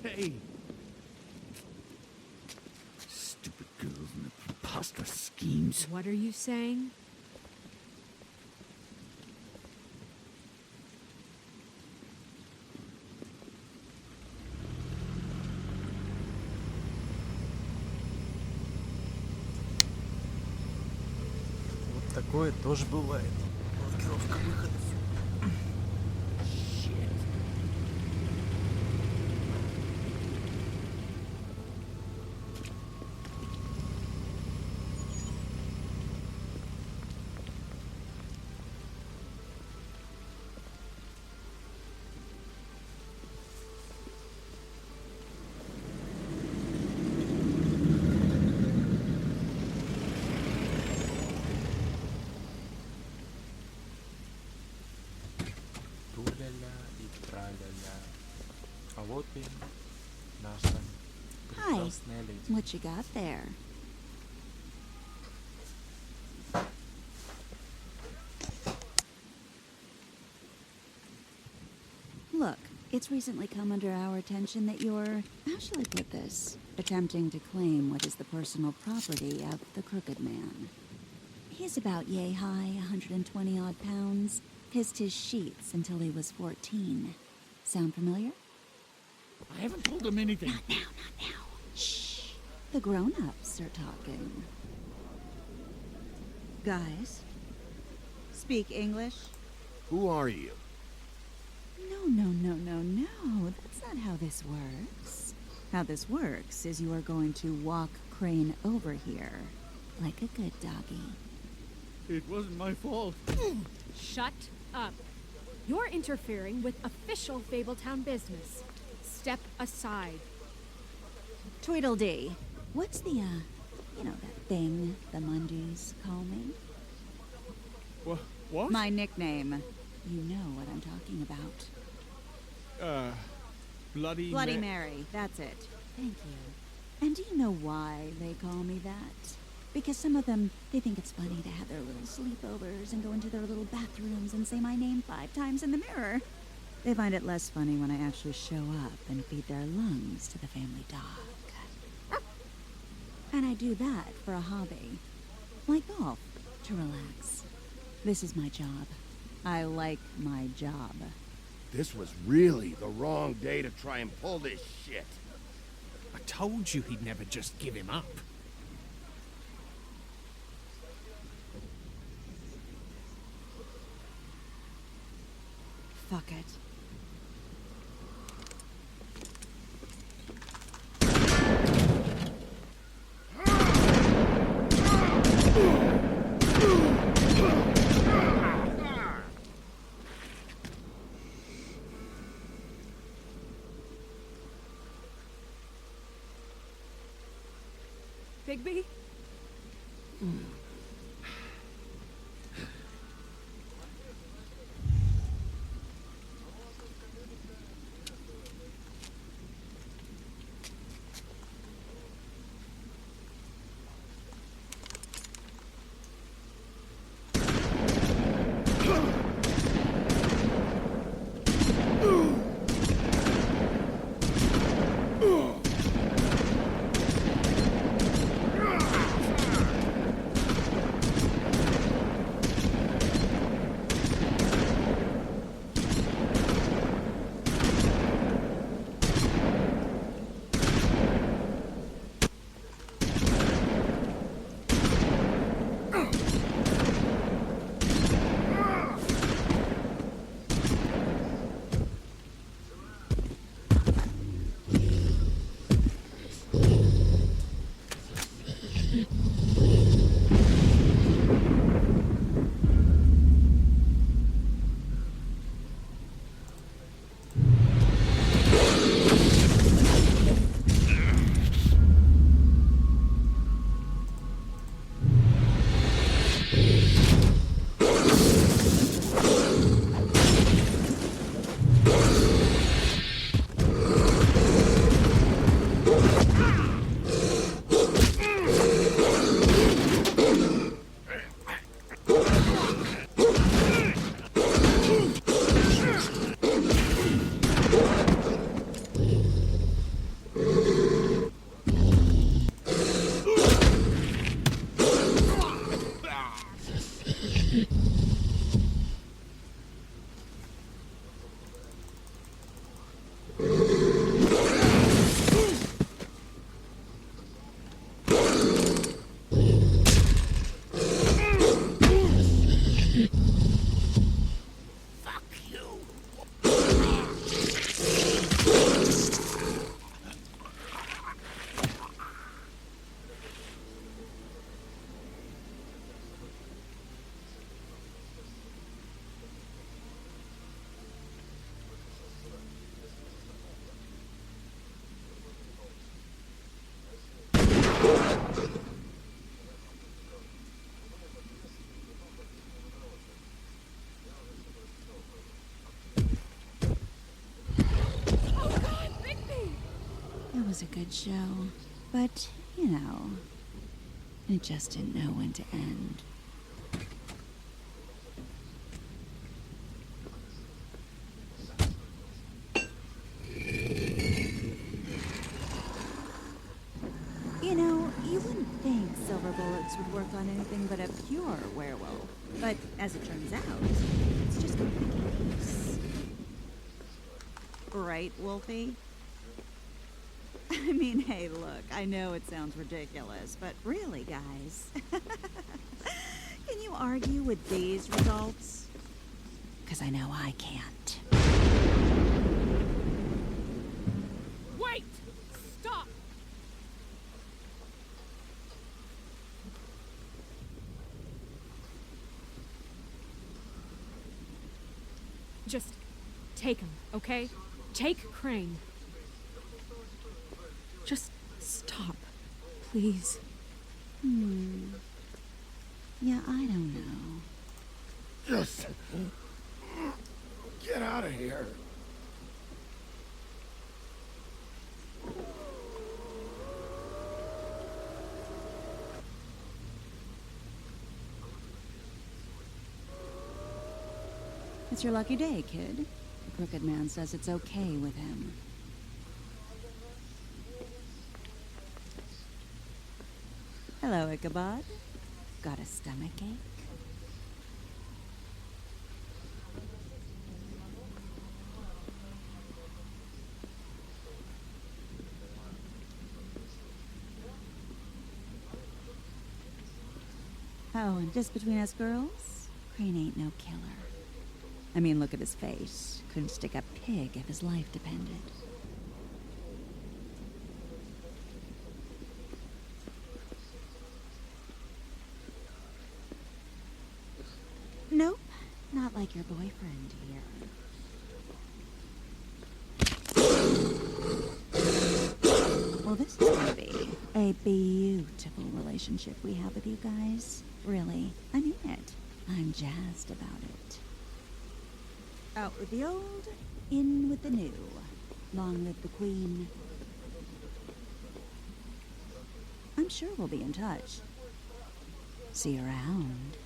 Okay. Stupid girls and their preposterous schemes. What are you saying? Вот такое тоже бывает. Блокировка выходов. Ту-ля-ля и тра-ля-ля. А вот и наша прекрасная леди. What you got there? Look, it's recently come under our attention that you're, how shall I put this, attempting to claim what is the personal property of the Crooked Man. He's about yay high, 120 odd pounds, pissed his sheets until he was 14. Sound familiar? I haven't told him anything. Not now, not now. Shh. The grown-ups are talking. Guys, speak English? Who are you? No. That's not how this works. How this works is you are going to walk Crane over here, like a good doggy. It wasn't my fault. Shut up. You're interfering with official Fabletown business. Step aside. Tweedledee. What's the, that thing the Mundies call me? What? My nickname. You know what I'm talking about. Bloody Mary. That's it. Thank you. And do you know why they call me that? Because some of them, they think it's funny to have their little sleepovers and go into their little bathrooms and say my name 5 times in the mirror. They find it less funny when I actually show up and feed their lungs to the family dog. And I do that for a hobby. Like golf, to relax. This is my job. I like my job. This was really the wrong day to try and pull this shit. I told you he'd never just give him up. Fuck it. Bigby? It was a good show, but, you know, it just didn't know when to end. You know, you wouldn't think silver bullets would work on anything but a pure werewolf. But as it turns out, it's just not the case. Right, Wolfie? I mean, hey, look, I know it sounds ridiculous, but really, guys, can you argue with these results? Because I know I can't. Wait! Stop! Just take him, okay? Take Crane. Just stop, please. Yeah, I don't know. Just get out of here. It's your lucky day, kid. The crooked man says it's okay with him. Hello, Ichabod. Got a stomachache? Oh, and just between us girls, Crane ain't no killer. I mean, look at his face. Couldn't stick a pig if his life depended. Nope, not like your boyfriend here. Well, this is gonna be a beautiful relationship we have with you guys. Really, I mean it. I'm jazzed about it. Out with the old, in with the new. Long live the Queen. I'm sure we'll be in touch. See you around.